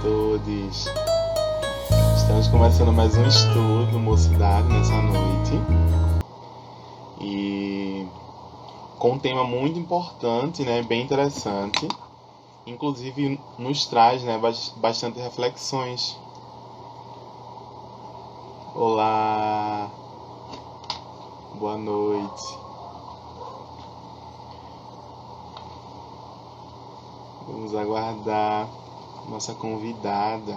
todos. Estamos começando mais um estudo Mocidade nessa noite e com um tema muito importante, né, bem interessante. Inclusive nos traz, né, bastante reflexões. Olá, boa noite. Vamos aguardar nossa convidada.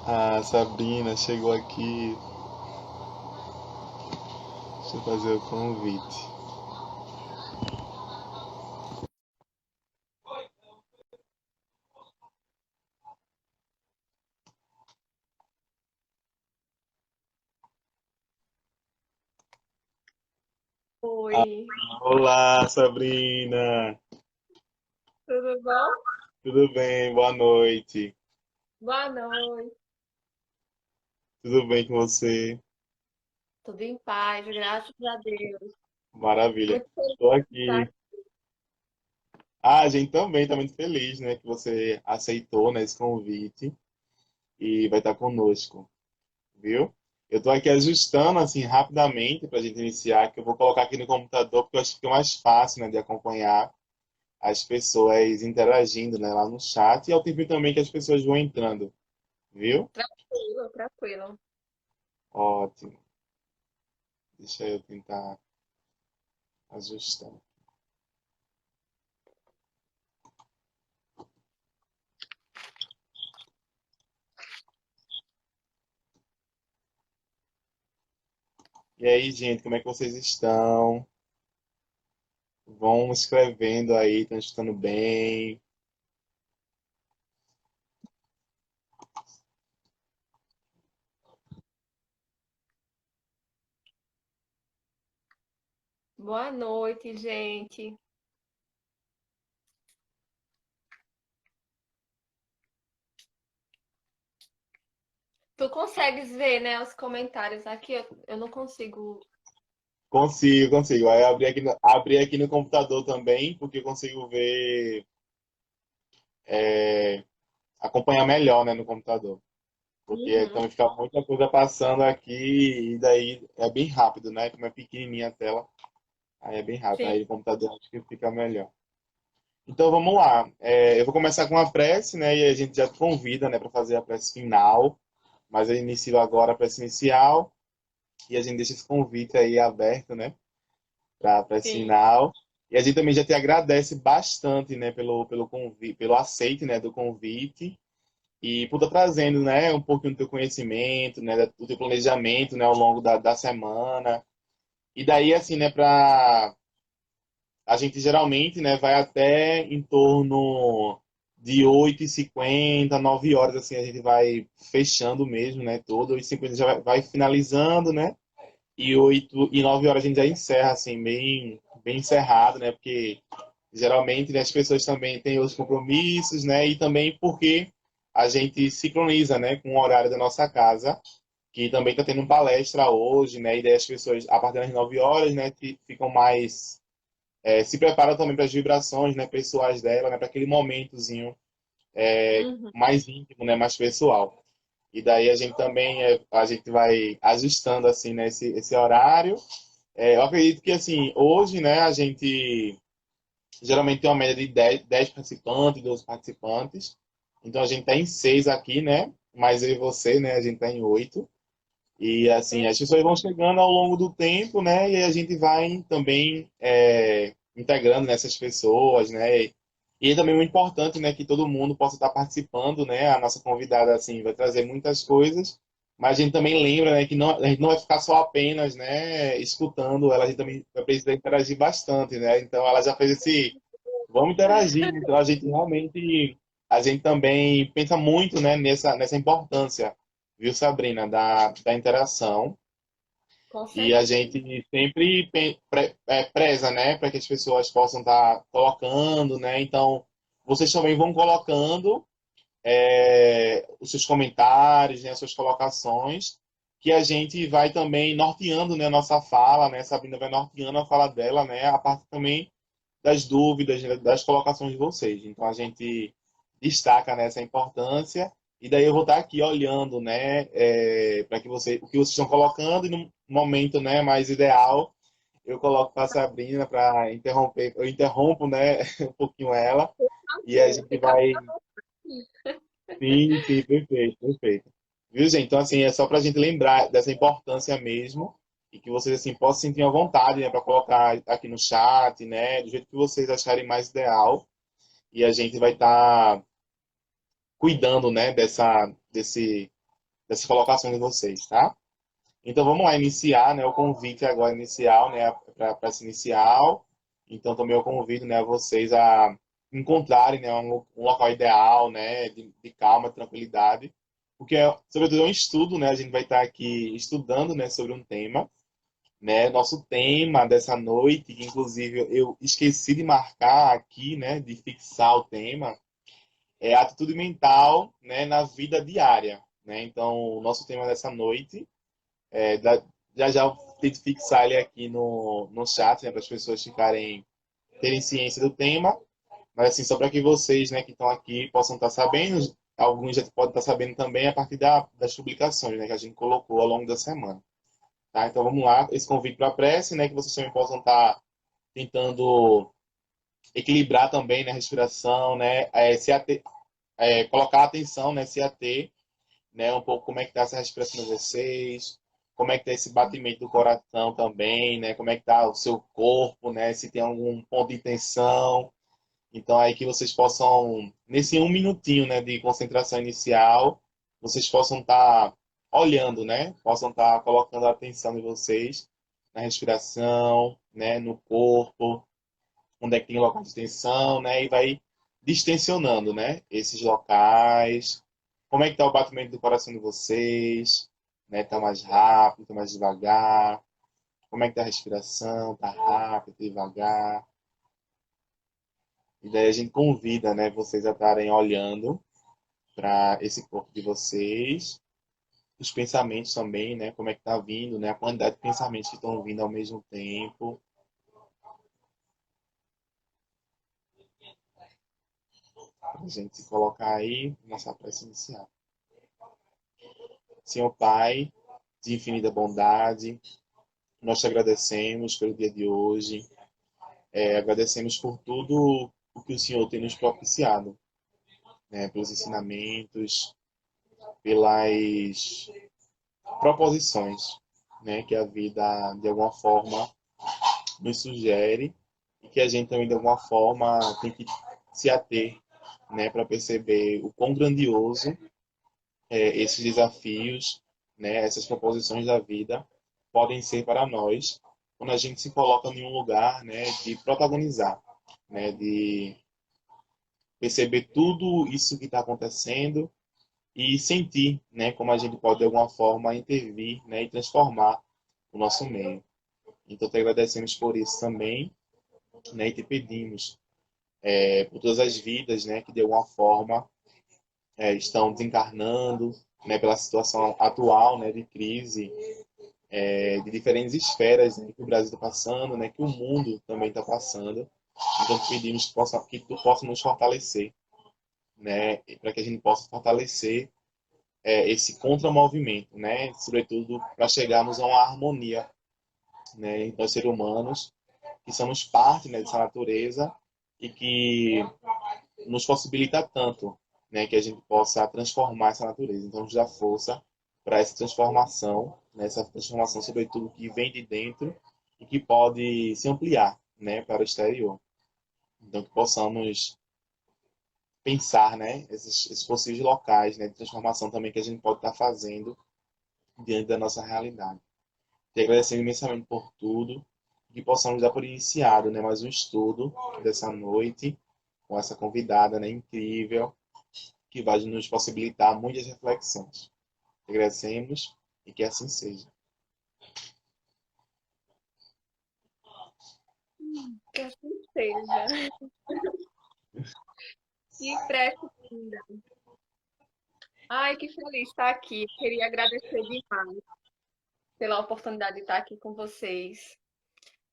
Ah, Sabrina chegou aqui. Deixa eu fazer o convite. Ah, Oi, olá, Sabrina. tudo bom? Tudo bem? Boa noite. Boa noite. Tudo bem com você? Tudo em paz, graças a Deus. Maravilha. Muito feliz Estou de estar aqui. aqui. Ah, a gente também está muito feliz, né, que você aceitou, né, esse convite e vai estar conosco, viu? Eu estou aqui ajustando assim rapidamente para a gente iniciar, que eu vou colocar aqui no computador porque eu acho que fica mais fácil, né, de acompanhar as pessoas interagindo, né, lá no chat e ao tempo também que as pessoas vão entrando, viu? Tranquilo, tranquilo. Ótimo. Deixa eu tentar ajustar. E aí, gente, como é que vocês estão? Vão escrevendo aí, estão escutando bem. Boa noite, gente. Tu consegues ver, né, os comentários aqui? Eu não consigo. Consigo, consigo. Aí eu abri aqui no computador também, porque eu consigo ver, acompanhar melhor, né, no computador. Porque Uhum. também fica muita coisa passando aqui e daí é bem rápido, né? Como é pequenininha a tela, aí é bem rápido. Sim. Aí no computador acho que fica melhor. Então vamos lá. Eu vou começar com a prece, né? E a gente já te convida, né, para fazer a prece final. Mas eu inicio agora a prece inicial e a gente deixa esse convite aí aberto, né? Para esse Sim. final. E a gente também já te agradece bastante, né, pelo convite, pelo aceite, né, do convite e por estar trazendo, né, um pouquinho do teu conhecimento, né, do teu planejamento, né, ao longo da semana. E daí, assim, né, para a gente geralmente, né, vai até em torno de 8h50, 9 horas, assim, a gente vai fechando mesmo, né, todo, 8h50 já vai finalizando, né, e 8 e 9 horas a gente já encerra, assim, bem encerrado, né? Porque geralmente, né, as pessoas também têm os compromissos, né? E também porque a gente sincroniza, né, com o horário da nossa casa, que também está tendo palestra hoje, né? E daí as pessoas, a partir das 9 horas, né, que ficam mais. Se preparam também para as vibrações, né, pessoais dela, né, para aquele momentozinho Uhum. mais íntimo, né, mais pessoal. E daí a gente também a gente vai ajustando assim, né, esse horário. Eu acredito que assim, hoje, né, a gente geralmente tem uma média de 10 participantes, 12 participantes. Então a gente está em 6 aqui, né? Mas eu e você, né, a gente está em 8. E assim, as pessoas vão chegando ao longo do tempo, né? E a gente vai também integrando nessas pessoas, né? E é também muito importante, né, que todo mundo possa estar participando, né? A nossa convidada, assim, vai trazer muitas coisas, mas a gente também lembra, né, que não, a gente não vai ficar só apenas, né, escutando ela, a gente também vai precisar interagir bastante, né? Então ela já fez esse, vamos interagir, então a gente também pensa muito, né, nessa importância, viu, Sabrina, da interação. Com E a certeza. gente sempre preza, né, para que as pessoas possam estar colocando, né? Então, vocês também vão colocando os seus comentários, né, as suas colocações, que a gente vai também norteando, né, a nossa fala, né? A Sabrina vai norteando a fala dela, né? A parte também das dúvidas, né, das colocações de vocês. Então, a gente destaca nessa importância. E daí eu vou estar aqui olhando, né, para que o que vocês estão colocando e no momento, né, mais ideal, eu coloco para a Sabrina para interromper, eu interrompo, né, um pouquinho ela e a Bom, gente fica vai. Sim, sim, perfeito, perfeito. Viu, gente? Então, assim, é só para a gente lembrar dessa importância mesmo e que vocês, assim, possam sentir à vontade, né, para colocar aqui no chat, né, do jeito que vocês acharem mais ideal. E a gente vai estar cuidando, né, dessa colocação de vocês, tá? Então, vamos lá iniciar, né, o convite agora inicial, né, para essa inicial. Então, também eu convido, né, vocês a encontrarem, né, um local ideal, né, de calma, tranquilidade, porque, sobretudo, é um estudo, né, a gente vai estar aqui estudando, né, sobre um tema, né, nosso tema dessa noite, que inclusive eu esqueci de marcar aqui, né, de fixar o tema, é atitude mental, né, na vida diária, né? Então, o nosso tema dessa noite já já eu tento fixar ele aqui no chat, né, para as pessoas terem ciência do tema, mas assim, só para que vocês, né, que estão aqui possam estar sabendo, alguns já podem estar sabendo também a partir das publicações, né, que a gente colocou ao longo da semana. Tá? Então vamos lá, esse convite para a prece, né, que vocês também possam estar tentando equilibrar também, né, a respiração, né, colocar atenção, né, se ater, né, um pouco como é que está essa respiração de vocês, como é que está esse batimento do coração também, né, como é que está o seu corpo, né, se tem algum ponto de tensão. Então aí que vocês possam, nesse um minutinho, né, de concentração inicial, vocês possam estar olhando, né, possam estar colocando a atenção de vocês na respiração, né, no corpo, onde é que tem locais de tensão, né? E vai distensionando, né? Esses locais. Como é que tá o batimento do coração de vocês? Né? Tá mais rápido, tá mais devagar? Como é que tá a respiração? Tá rápido, devagar? E daí a gente convida, né, vocês a estarem olhando para esse corpo de vocês, os pensamentos também, né? Como é que tá vindo, né? A quantidade de pensamentos que estão vindo ao mesmo tempo. Pra gente se colocar aí, nossa prece inicial. Senhor Pai, de infinita bondade, nós te agradecemos pelo dia de hoje, agradecemos por tudo o que o Senhor tem nos propiciado, né, pelos ensinamentos, pelas proposições, né, que a vida, de alguma forma, nos sugere e que a gente também, de alguma forma, tem que se ater, né, para perceber o quão grandioso esses desafios, né, essas proposições da vida podem ser para nós quando a gente se coloca em um lugar, né, de protagonizar, né, de perceber tudo isso que está acontecendo e sentir, né, como a gente pode de alguma forma intervir, né, e transformar o nosso meio. Então, te agradecemos por isso também, né, e te pedimos por todas as vidas, né, que de alguma forma estão desencarnando, né, pela situação atual, né, de crise de diferentes esferas, né, que o Brasil está passando, né, que o mundo também está passando. Então pedimos que tu possa nos fortalecer, né, para que a gente possa fortalecer esse contramovimento, né, sobretudo para chegarmos a uma harmonia, né, entre os seres humanos que somos parte, né, dessa natureza e que nos possibilita tanto, né, que a gente possa transformar essa natureza. Então, nos dá força para essa transformação, né, essa transformação, sobretudo, que vem de dentro e que pode se ampliar, né, para o exterior. Então, que possamos pensar, né, esses possíveis locais, né, de transformação também que a gente pode estar fazendo diante da nossa realidade. Te agradecendo imensamente por tudo, que possamos dar por iniciado, né, mais um estudo dessa noite com essa convidada, né, incrível, que vai nos possibilitar muitas reflexões. Agradecemos e que assim seja. seja. Que prece linda. Ai, que feliz estar aqui. Queria agradecer demais pela oportunidade de estar aqui com vocês.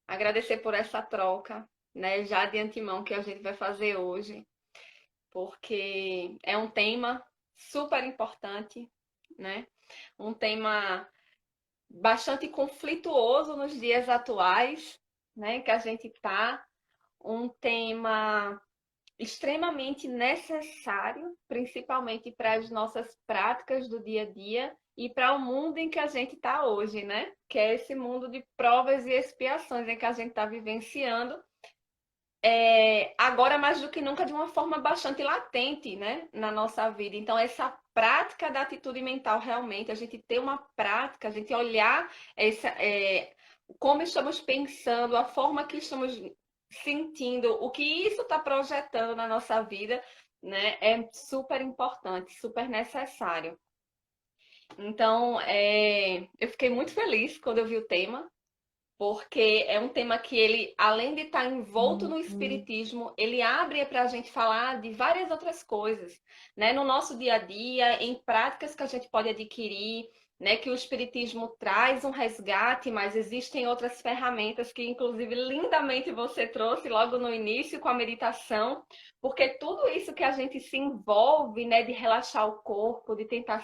Agradecer por essa troca, né, já de antemão que a gente vai fazer hoje, porque é um tema super importante, né? Um tema bastante conflituoso nos dias atuais, né, que a gente está, um tema extremamente necessário, principalmente para as nossas práticas do dia a dia e para o mundo em que a gente está hoje, né? Que é esse mundo de provas e expiações em que a gente está vivenciando, agora mais do que nunca de uma forma bastante latente, né? Na nossa vida. Então, essa prática da atitude mental, realmente, a gente ter uma prática, a gente olhar como estamos pensando, a forma que estamos sentindo, o que isso está projetando na nossa vida, né? É super importante, super necessário. Então, eu fiquei muito feliz quando eu vi o tema, porque é um tema que ele, além de estar envolto no espiritismo, ele abre para a gente falar de várias outras coisas, né? No nosso dia a dia, em práticas que a gente pode adquirir, né? Que o espiritismo traz um resgate, mas existem outras ferramentas que, inclusive, lindamente você trouxe logo no início com a meditação, porque tudo isso que a gente se envolve, né? De relaxar o corpo, de tentar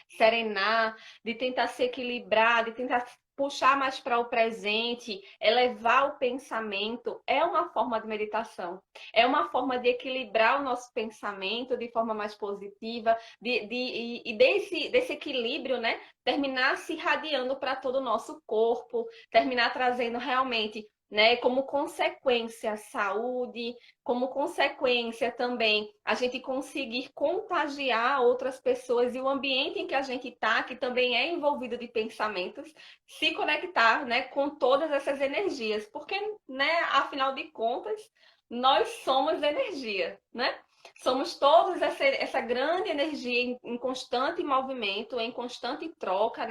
serenar, de tentar se equilibrar, de tentar puxar mais para o presente, elevar o pensamento, é uma forma de meditação. É uma forma de equilibrar o nosso pensamento de forma mais positiva, e desse equilíbrio, né? Terminar se irradiando para todo o nosso corpo, terminar trazendo realmente, né, como consequência saúde, como consequência também a gente conseguir contagiar outras pessoas e o ambiente em que a gente está, que também é envolvido de pensamentos, se conectar, né, com todas essas energias, porque, né, afinal de contas, nós somos energia, né? Somos todos essa grande energia em constante movimento, em constante troca,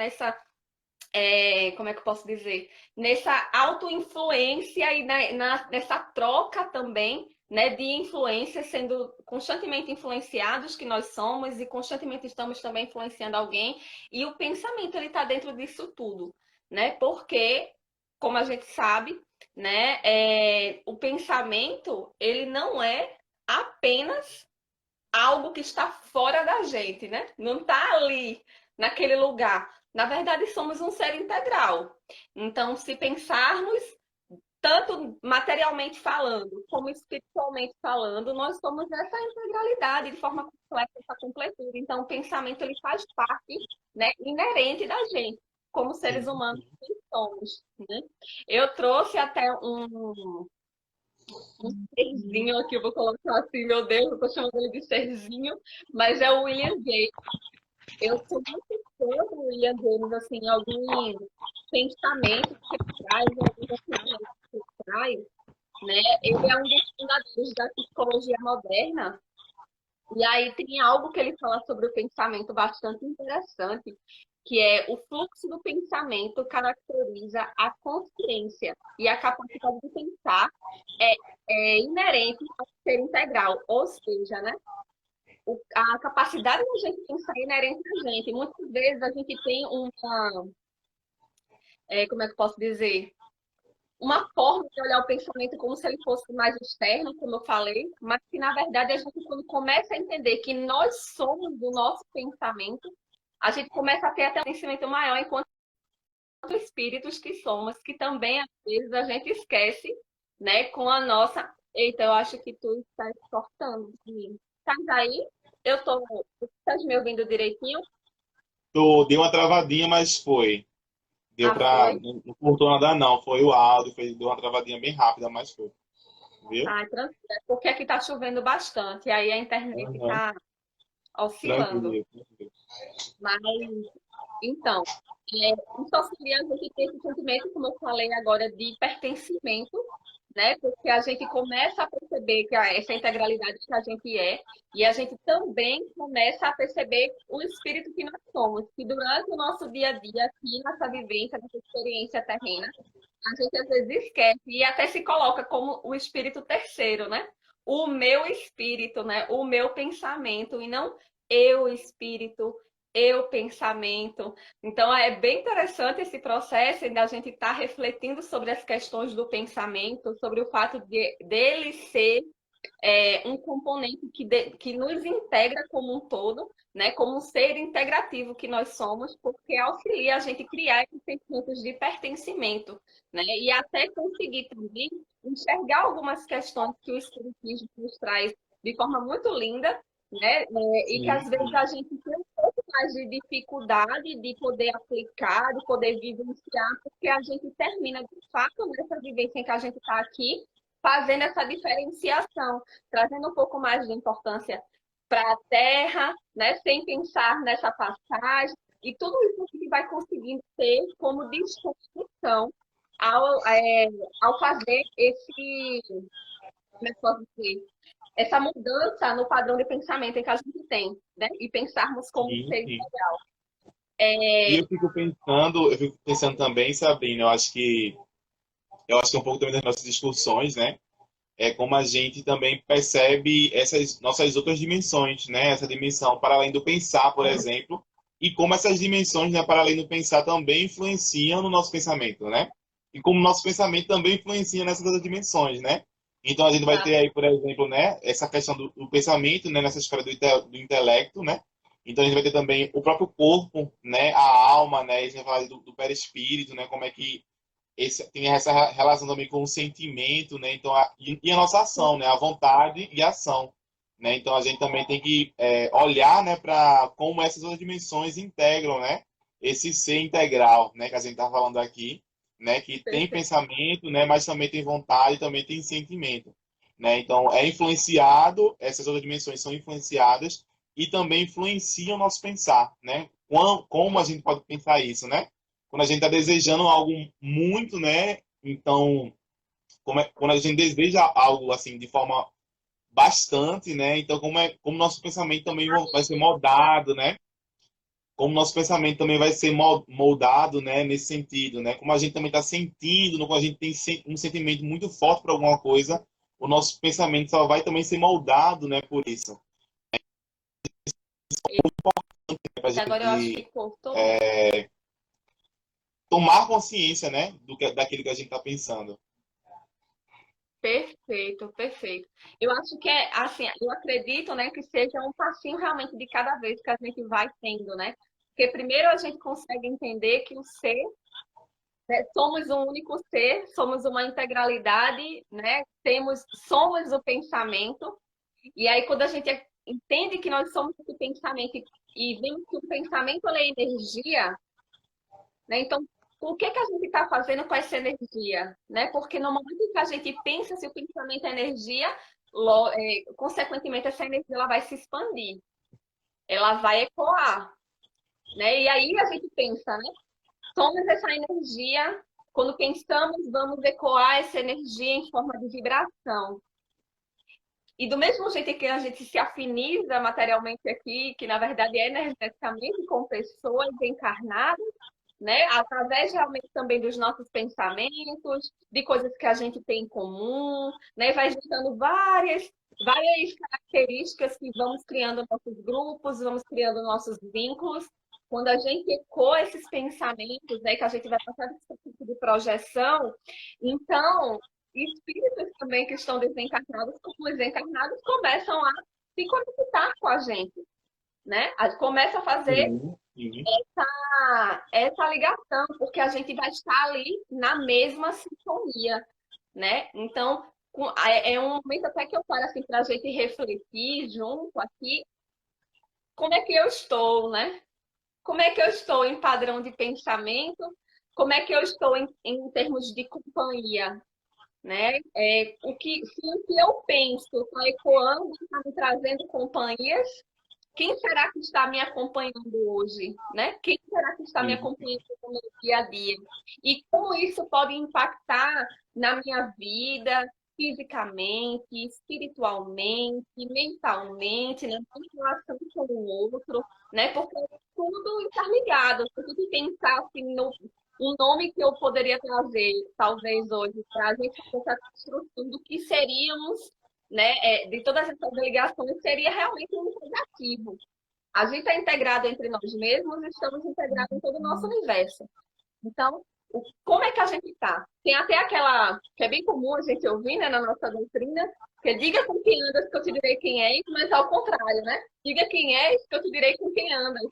como é que eu posso dizer? Nessa auto-influência e nessa troca também, né, de influência, sendo constantemente influenciados que nós somos e constantemente estamos também influenciando alguém. E o pensamento, ele está dentro disso tudo, né? Porque, como a gente sabe, né, o pensamento, ele não é apenas algo que está fora da gente, né? Não está ali, naquele lugar. Na verdade, somos um ser integral. Então, se pensarmos, tanto materialmente falando, como espiritualmente falando, nós somos essa integralidade de forma completa, essa completude. Então, o pensamento ele faz parte, né, inerente da gente, como seres Sim. humanos que somos, né? Eu trouxe até um serzinho aqui, eu vou colocar assim, meu Deus, eu tô chamando ele de serzinho, mas é o William James. Eu sou muito fã do William James, assim, alguns pensamentos que ele traz, alguns ensinamentos que ele traz, né? Ele é um dos fundadores da psicologia moderna, e aí tem algo que ele fala sobre o pensamento bastante interessante, que é o fluxo do pensamento caracteriza a consciência e a capacidade de pensar é, é inerente ao ser integral, ou seja, né, a capacidade da gente pensar é inerente a gente. Muitas vezes a gente tem como é que eu posso dizer? Uma forma de olhar o pensamento como se ele fosse mais externo, como eu falei, mas que na verdade a gente quando começa a entender que nós somos do nosso pensamento, a gente começa a ter até um conhecimento maior enquanto espíritos que somos, que também às vezes a gente esquece, né, com a nossa. Eita, eu acho que tu está cortando de mim. Tá aí? Eu tô. Estás me ouvindo direitinho? Deu uma travadinha, mas foi. Deu Ah, pra. foi? Não cortou nada, não. Foi o áudio, deu uma travadinha bem rápida, mas foi. Viu? Ah, tranquilo. Porque aqui tá chovendo bastante, aí a internet Aham. tá oscilando. Tranquilo, tranquilo. Mas, então, só seria a gente ter esse sentimento, como eu falei agora, de pertencimento, né? Porque a gente começa a perceber que essa integralidade que a gente é, e a gente também começa a perceber o espírito que nós somos, que durante o nosso dia a dia, aqui nessa vivência, nessa experiência terrena, A gente às vezes esquece e até se coloca como o espírito terceiro, né? O meu espírito, né? O meu pensamento e não eu espírito, eu pensamento. Então é bem interessante esse processo da gente estar refletindo sobre as questões do pensamento, sobre o fato de dele ser um componente que nos integra como um todo, né, como um ser integrativo que nós somos, porque auxilia a gente a criar esses sentimentos de pertencimento, né, e até conseguir também enxergar algumas questões que o Espiritismo nos traz de forma muito linda, né, e que Sim, às vezes sim. a gente tem um pouco mais de dificuldade de poder aplicar, de poder vivenciar, porque a gente termina, de fato, nessa vivência em que a gente está aqui, fazendo essa diferenciação, trazendo um pouco mais de importância para a Terra, né, sem pensar nessa passagem, e tudo isso que vai conseguindo ter como discussão ao fazer como é que posso dizer, essa mudança no padrão de pensamento que a gente tem, né, e pensarmos como Sim, ser sim. integral. E É, eu fico pensando também, Sabrina, eu acho que é um pouco também das nossas discussões, né? É como a gente também percebe essas nossas outras dimensões, né? Essa dimensão para além do pensar, por exemplo, e como essas dimensões, né, para além do pensar também influenciam no nosso pensamento, né? E como o nosso pensamento também influencia nessas outras dimensões, né? Então a gente vai ter aí, por exemplo, né, essa questão do pensamento, né, nessa esfera do intelecto, né? Então a gente vai ter também o próprio corpo, né, a alma, né? A gente vai falar do perispírito, né? Como é que tem essa relação também com o sentimento, né? Então, e a nossa ação, né? A vontade e a ação, né? Então, a gente também tem que olhar, né, para como essas outras dimensões integram, né? Esse ser integral, né? Que a gente está falando aqui, né? Que tem perfeito, pensamento, né? Mas também tem vontade, também tem sentimento, né? Então, é influenciado, essas outras dimensões são influenciadas e também influenciam o nosso pensar, né? Como a gente pode pensar isso, né? Quando a gente está desejando algo muito, né? Então, quando a gente deseja algo assim de forma bastante, né? Então, como nosso pensamento também vai ser moldado, né? Como nosso pensamento também vai ser moldado, né? Nesse sentido, né? Como a gente também está sentindo, quando a gente tem um sentimento muito forte para alguma coisa, o nosso pensamento só vai também ser moldado, né? Por isso, para a e agora eu acho que gente cortou. tomar consciência, né? Daquilo que a gente está pensando. Perfeito, perfeito. Eu acho que é assim, eu acredito, né, que seja um passinho realmente de cada vez que a gente vai tendo, né? Porque primeiro a gente consegue entender que o ser, né, somos um único ser, somos uma integralidade, né? Somos o pensamento. E aí quando a gente entende que nós somos esse pensamento e vemos que o pensamento ele é energia, né? Então, o que que a gente está fazendo com essa energia, né? Porque no momento que a gente pensa se o pensamento é energia, consequentemente essa energia ela vai se expandir, ela vai ecoar, né? E aí a gente pensa, né? Somos essa energia, quando pensamos, vamos ecoar essa energia em forma de vibração. E do mesmo jeito que a gente se afiniza materialmente aqui, que na verdade é energeticamente com pessoas encarnadas, né? Através realmente também dos nossos pensamentos, de coisas que a gente tem em comum, né? Vai juntando várias características que vamos criando nossos grupos, vamos criando nossos vínculos. Quando a gente ecoa esses pensamentos, né, que a gente vai passar esse tipo de projeção, então espíritos também que estão desencarnados, como os encarnados, começam a se conectar com a gente, né? Começa a fazer Sim, sim. essa ligação, porque a gente vai estar ali na mesma sintonia, né? Então, é um momento até que eu paro assim para a gente refletir junto aqui, como é que eu estou, né? Como é que eu estou em padrão de pensamento? Como é que eu estou em termos de companhia, né? Se o que eu penso está ecoando, está me trazendo companhias, quem será que está me acompanhando hoje, né? Quem será que está me Sim. acompanhando no meu dia a dia? E como isso pode impactar na minha vida, fisicamente, espiritualmente, mentalmente, na minha relação com o outro, né? Porque é tudo interligado. Se a gente pensar assim, um nome que eu poderia trazer, talvez hoje, para a gente fazer essa construção do que seríamos, né, de todas essas ligações, seria realmente um integrativo. A gente é integrado entre nós mesmos e estamos integrados em todo o nosso universo. Então, como é que a gente está? Tem até aquela, que é bem comum a gente ouvir, né, na nossa doutrina, que diga com quem andas que eu te direi quem és, mas ao contrário, né? Diga quem és que eu te direi com quem andas.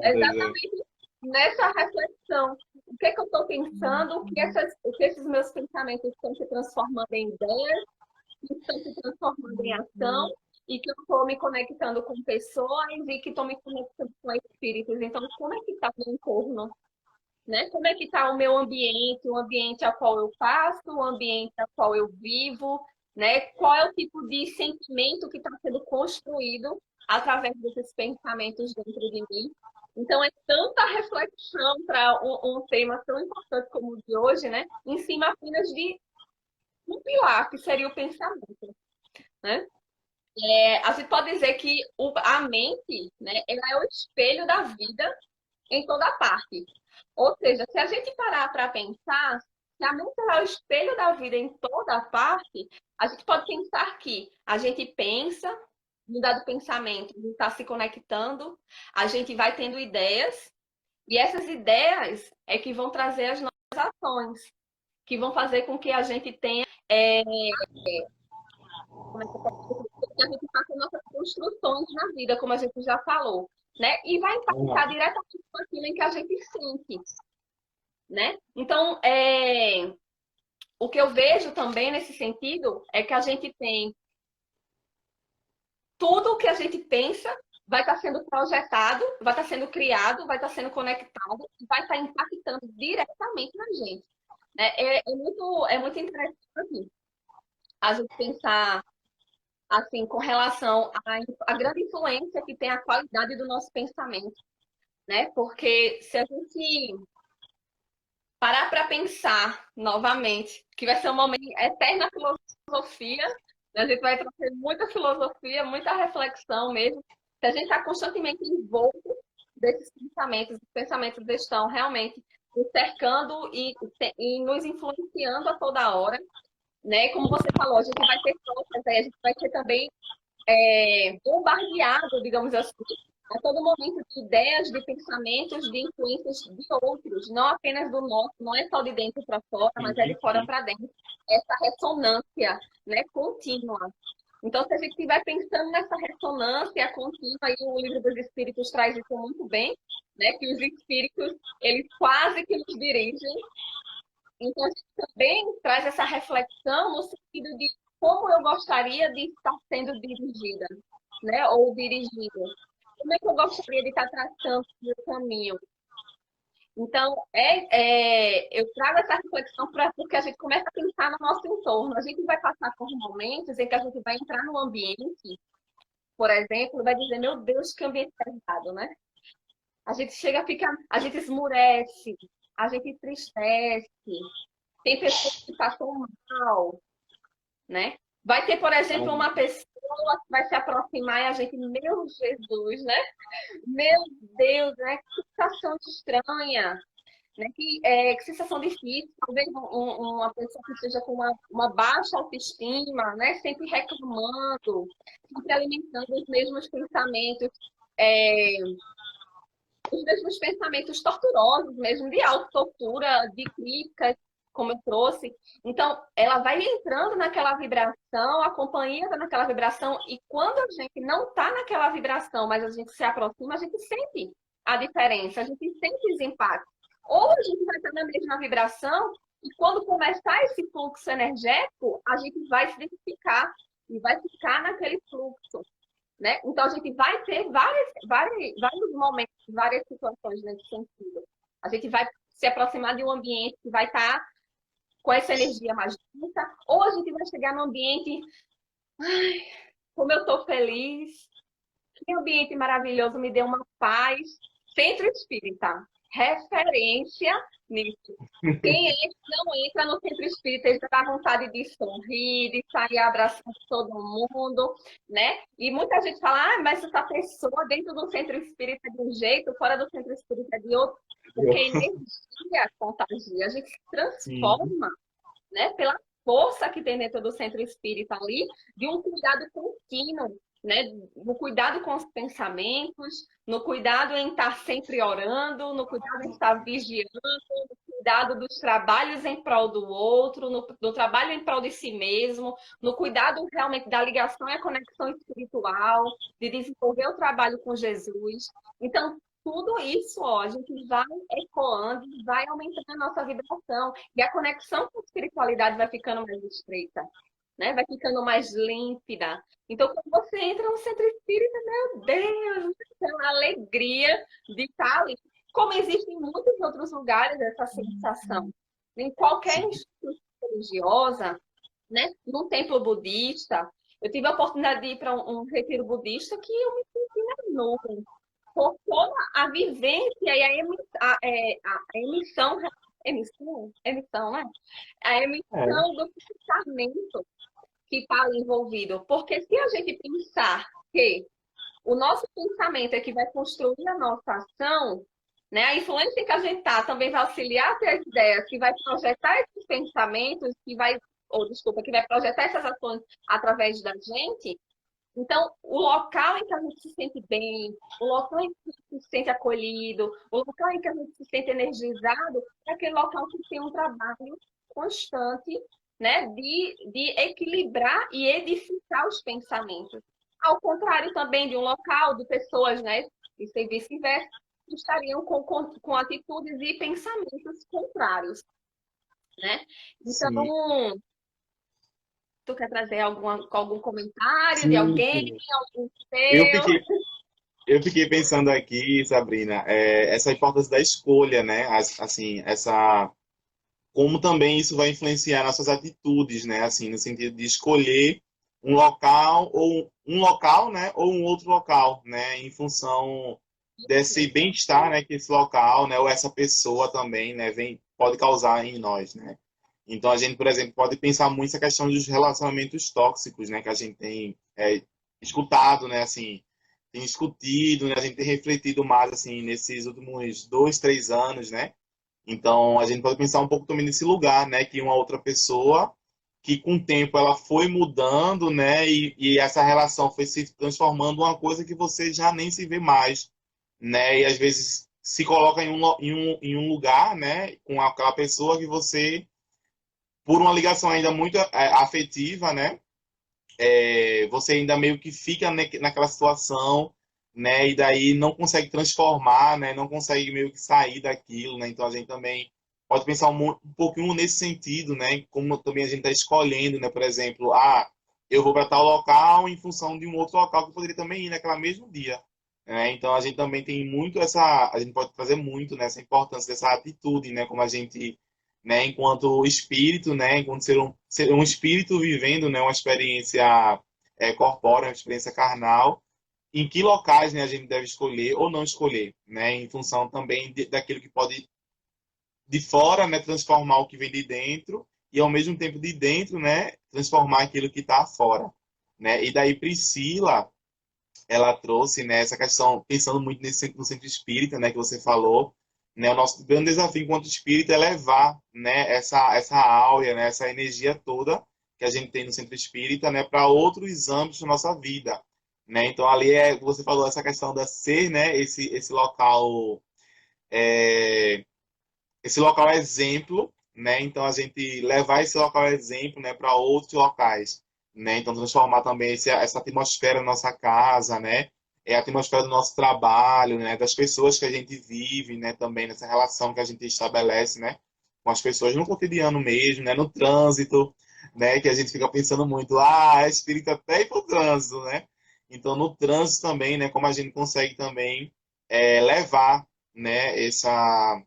É exatamente nessa reflexão. O que é que eu estou pensando, o que esses meus pensamentos estão se transformando em ideias, que estão se transformando em ação, e que eu estou me conectando com pessoas e que estou me conectando com espíritos. Então, como é que está o meu entorno? Né? Como é que está o meu ambiente, o ambiente ao qual eu passo, o ambiente ao qual eu vivo, né? Qual é o tipo de sentimento que está sendo construído através desses pensamentos dentro de mim? Então, é tanta reflexão para um tema tão importante como o de hoje, né? Em cima apenas de um pilar, que seria o pensamento, né? A gente pode dizer que a mente, né, ela é o espelho da vida em toda parte. Ou seja, se a gente parar para pensar, se a mente é o espelho da vida em toda parte, a gente pode pensar que a gente pensa, um dado pensamento, a gente está se conectando, a gente vai tendo ideias, e essas ideias é que vão trazer as nossas ações, que vão fazer com que a gente tenha, como é que eu posso dizer? Que a gente faça nossas construções na vida, como a gente já falou, né? E vai impactar diretamente com aquilo em que a gente sente, né? Então, o que eu vejo também nesse sentido é que a gente tem tudo o que a gente pensa vai estar sendo projetado, vai estar sendo criado, vai estar sendo conectado, vai estar impactando diretamente na gente. É muito interessante a gente pensar assim com relação à grande influência que tem a qualidade do nosso pensamento, né? Porque se a gente parar para pensar novamente, que vai ser um momento eterna filosofia, né? A gente vai trazer muita filosofia, muita reflexão mesmo, se a gente está constantemente envolto desses pensamentos, os pensamentos estão realmente nos cercando e nos influenciando a toda hora, né? Como você falou, a gente vai ter trocas, a gente vai ser também bombardeado, digamos assim, a todo momento de ideias, de pensamentos, de influências de outros, não apenas do nosso, não é só de dentro para fora, mas é de fora para dentro. Essa ressonância, né, contínua. Então, se a gente estiver pensando nessa ressonância contínua, e o Livro dos Espíritos traz isso muito bem, né, que os espíritos, eles quase que nos dirigem. Então, a gente também traz essa reflexão no sentido de como eu gostaria de estar sendo dirigida, né, ou dirigido. Como é que eu gostaria de estar traçando o meu caminho? Então, eu trago essa reflexão porque a gente começa a pensar no nosso entorno. A gente vai passar por momentos em que a gente vai entrar no ambiente, por exemplo, e vai dizer, meu Deus, que ambiente pesado, né? A gente chega a ficar, a gente esmurece, a gente entristece, tem pessoas que passam mal, né? Vai ter, por exemplo, uma pessoa que vai se aproximar e a gente, meu Jesus, né? Meu Deus, né? Que sensação estranha, né? Que sensação difícil. Talvez uma pessoa que esteja com uma baixa autoestima, né? Sempre reclamando, sempre alimentando os mesmos pensamentos, os mesmos pensamentos torturosos mesmo, de autotortura, de críticas, como eu trouxe. Então, ela vai entrando naquela vibração, a companhia está naquela vibração, e quando a gente não está naquela vibração, mas a gente se aproxima, a gente sente a diferença, a gente sente os impactos. Ou a gente vai estar na mesma vibração, e quando começar esse fluxo energético, a gente vai se identificar e vai ficar naquele fluxo. Né? Então, a gente vai ter vários momentos, várias situações nesse sentido. A gente vai se aproximar de um ambiente que vai estar com essa energia mais densa, ou a gente vai chegar num ambiente, ai, como eu estou feliz, que ambiente maravilhoso, me deu uma paz. Centro Espírita, referência nisso. Quem é que não entra no centro espírita e já dá vontade de sorrir, de sair abraçando todo mundo, né? E muita gente fala, ah, mas essa pessoa dentro do centro espírita é de um jeito, fora do centro espírita é de outro, porque a energia contagia, a gente se Sim, transforma, né? Pela força que tem dentro do centro espírita ali, de um cuidado contínuo, né? No cuidado com os pensamentos, no cuidado em estar sempre orando, no cuidado em estar vigiando, no cuidado dos trabalhos em prol do outro, no trabalho em prol de si mesmo, no cuidado realmente da ligação e a conexão espiritual, de desenvolver o trabalho com Jesus. Então, tudo isso, ó, a gente vai ecoando, vai aumentando a nossa vibração. E a conexão com a espiritualidade vai ficando mais estreita, né? Vai ficando mais límpida. Então, quando você entra no centro espírita, meu Deus, é uma alegria de estar ali. Como existe em muitos outros lugares essa sensação. Em qualquer sim. instituição religiosa, né? Num templo budista, eu tive a oportunidade de ir para um retiro budista que eu me senti na nuvem por toda a vivência e a emissão, né? A É, emissão do pensamento que está ali envolvido. Porque se a gente pensar que o nosso pensamento é que vai construir a nossa ação, né? A influência que a gente está também vai auxiliar a ter as ideias, que vai projetar esses pensamentos, que vai projetar essas ações através da gente. Então, o local em que a gente se sente bem, o local em que a gente se sente acolhido, o local em que a gente se sente energizado, é aquele local que tem um trabalho constante, né, de equilibrar e edificar os pensamentos. Ao contrário também de um local de pessoas, né, e vice-versa, que estariam com atitudes e pensamentos contrários, né? sim. Então, tu quer trazer algum comentário de Sim, alguém, sim. algum Eu seu? fiquei, eu fiquei pensando aqui, Sabrina, essa importância da escolha, né? Assim, como também isso vai influenciar nossas atitudes, né? Assim, no sentido de escolher um local, né? Ou um outro local, né? Em função desse bem-estar, né? Que esse local, né? Ou essa pessoa também, né? Pode causar em nós, né? Então a gente, por exemplo, pode pensar muito essa questão dos relacionamentos tóxicos, né? Que a gente tem escutado, né? Assim, tem discutido, né? A gente tem refletido mais, assim, nesses últimos 2, 3 anos, né? Então, a gente pode pensar um pouco também nesse lugar, né? Que uma outra pessoa, que com o tempo ela foi mudando, né? E essa relação foi se transformando em uma coisa que você já nem se vê mais, né? E às vezes se coloca em um lugar, né? Com aquela pessoa que você, por uma ligação ainda muito afetiva, né? Você ainda meio que fica naquela situação, né? E daí não consegue transformar, né? Não consegue meio que sair daquilo, né? Então a gente também pode pensar um pouquinho nesse sentido, né? Como também a gente está escolhendo, né? Por exemplo, eu vou para tal local em função de um outro local que eu poderia também ir naquele mesmo dia. Né? Então a gente também tem muito a gente pode fazer muito nessa importância dessa atitude, né? Como a gente, né? Enquanto espírito, né? Enquanto ser um espírito vivendo, né? Uma experiência corpórea, uma experiência carnal, em que locais, né, a gente deve escolher ou não escolher, né? Em função também daquilo que pode de fora, né? Transformar o que vem de dentro e ao mesmo tempo de dentro, né? Transformar aquilo que está fora, né? E daí Priscila, ela trouxe, né, essa questão, pensando muito no centro espírita, né, que você falou, né, o nosso grande desafio enquanto espírita é levar, né, essa áurea, né, essa energia toda que a gente tem no centro espírita, né, para outros âmbitos da nossa vida, né? Então ali você falou essa questão da ser, né, é, esse local exemplo, né? Então a gente levar esse local exemplo, né, para outros locais, né? Então transformar também essa atmosfera da nossa casa, né? A atmosfera do nosso trabalho, né? Das pessoas que a gente vive, né? Também nessa relação que a gente estabelece, né? Com as pessoas no cotidiano mesmo, né? No trânsito, né? Que a gente fica pensando muito, é espírita até ir pro trânsito, né? Então no trânsito também, né? Como a gente consegue também levar, né? Essa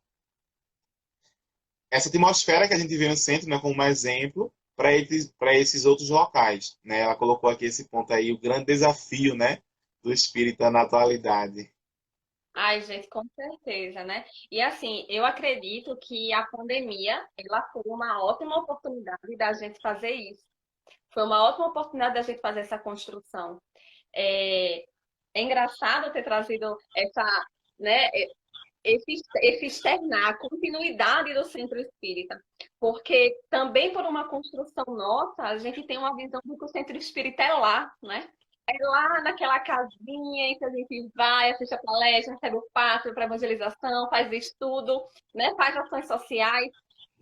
atmosfera que a gente vê no centro, né, como um exemplo para esses outros locais, né? Ela colocou aqui esse ponto aí, o grande desafio, né, do espírita na atualidade. Ai, gente, com certeza, né? E assim, eu acredito que a pandemia, ela foi uma ótima oportunidade da gente fazer isso. Foi uma ótima oportunidade da gente fazer essa construção. É, é engraçado ter trazido né, esse externar, a continuidade do centro espírita, porque também por uma construção nossa, a gente tem uma visão de que o centro espírita é lá, né? É lá naquela casinha em que a gente vai, assiste a palestra, recebe o passo para evangelização, faz estudo, né? Faz ações sociais,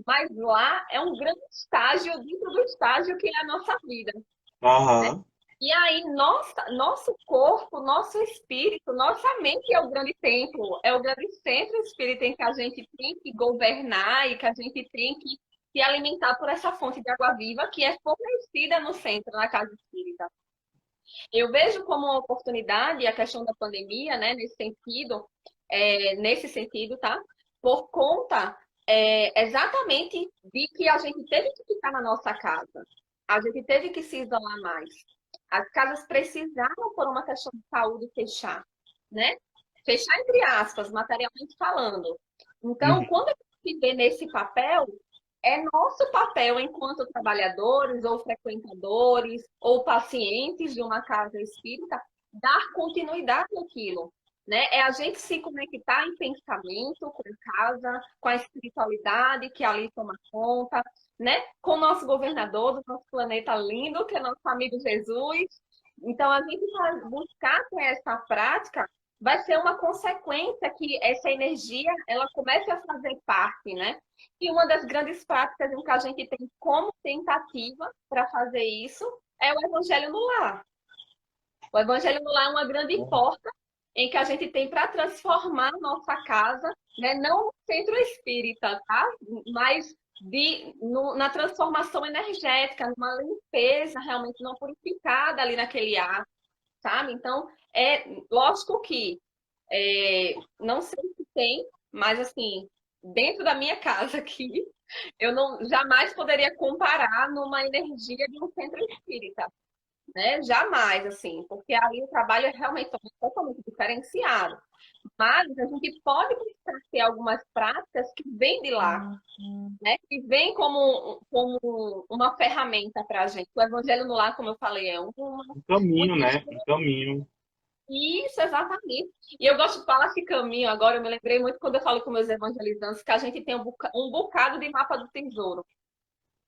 mas lá é um grande estágio dentro do estágio que é a nossa vida, né? Aham. E aí, nosso corpo, nosso espírito, nossa mente é o grande templo, é o grande centro espírita em que a gente tem que governar e que a gente tem que se alimentar por essa fonte de água viva que é fornecida no centro, na casa espírita. Eu vejo como uma oportunidade a questão da pandemia, né, nesse sentido, tá? Por conta exatamente de que a gente teve que ficar na nossa casa, a gente teve que se isolar mais. As casas precisaram, por uma questão de saúde, fechar, né? Fechar entre aspas, materialmente falando. Então, Uhum. quando a gente se vê nesse papel, é nosso papel enquanto trabalhadores ou frequentadores ou pacientes de uma casa espírita dar continuidade àquilo, né? É a gente se conectar em pensamento com a casa, com a espiritualidade que ali toma conta, né? Com o nosso governador do nosso planeta lindo, que é nosso amigo Jesus. Então, a gente vai buscar com essa prática vai ser uma consequência que essa energia ela comece a fazer parte, né? E uma das grandes práticas em que a gente tem como tentativa para fazer isso é o Evangelho no Lar. O Evangelho no Lar é uma grande porta em que a gente tem para transformar nossa casa, né? Não no centro espírita, tá? Mas na transformação energética, numa limpeza realmente não purificada ali naquele ar, sabe? Então, é lógico que não sei se tem, mas assim, dentro da minha casa aqui, eu não jamais poderia comparar numa energia de um centro espírita, né? Jamais, assim, porque ali o trabalho é realmente totalmente diferenciado. Mas a gente pode ter algumas práticas que vêm de lá, né? Que vêm como uma ferramenta para a gente. O Evangelho no Lar, como eu falei, é Um uma caminho, né? questão. Um caminho. Isso, exatamente. E eu gosto de falar esse caminho agora, eu me lembrei muito quando eu falo com meus evangelizantes, que a gente tem um bocado de mapa do tesouro.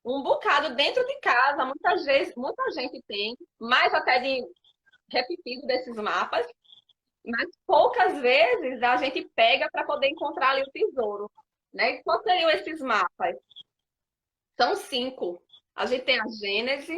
Um bocado dentro de casa, muitas vezes, muita gente tem, mais até de repetido desses mapas, mas poucas vezes a gente pega para poder encontrar ali o tesouro. Né? Quais seriam esses mapas? São cinco. A gente tem a Gênese,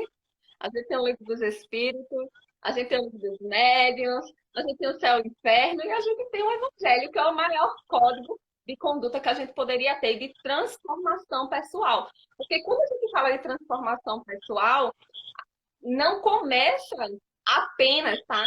a gente tem o livro dos Espíritos, a gente tem o livro dos Médiuns, a gente tem o céu e o inferno e a gente tem o Evangelho, que é o maior código de conduta que a gente poderia ter de transformação pessoal. Porque quando a gente fala de transformação pessoal, não começa apenas, tá?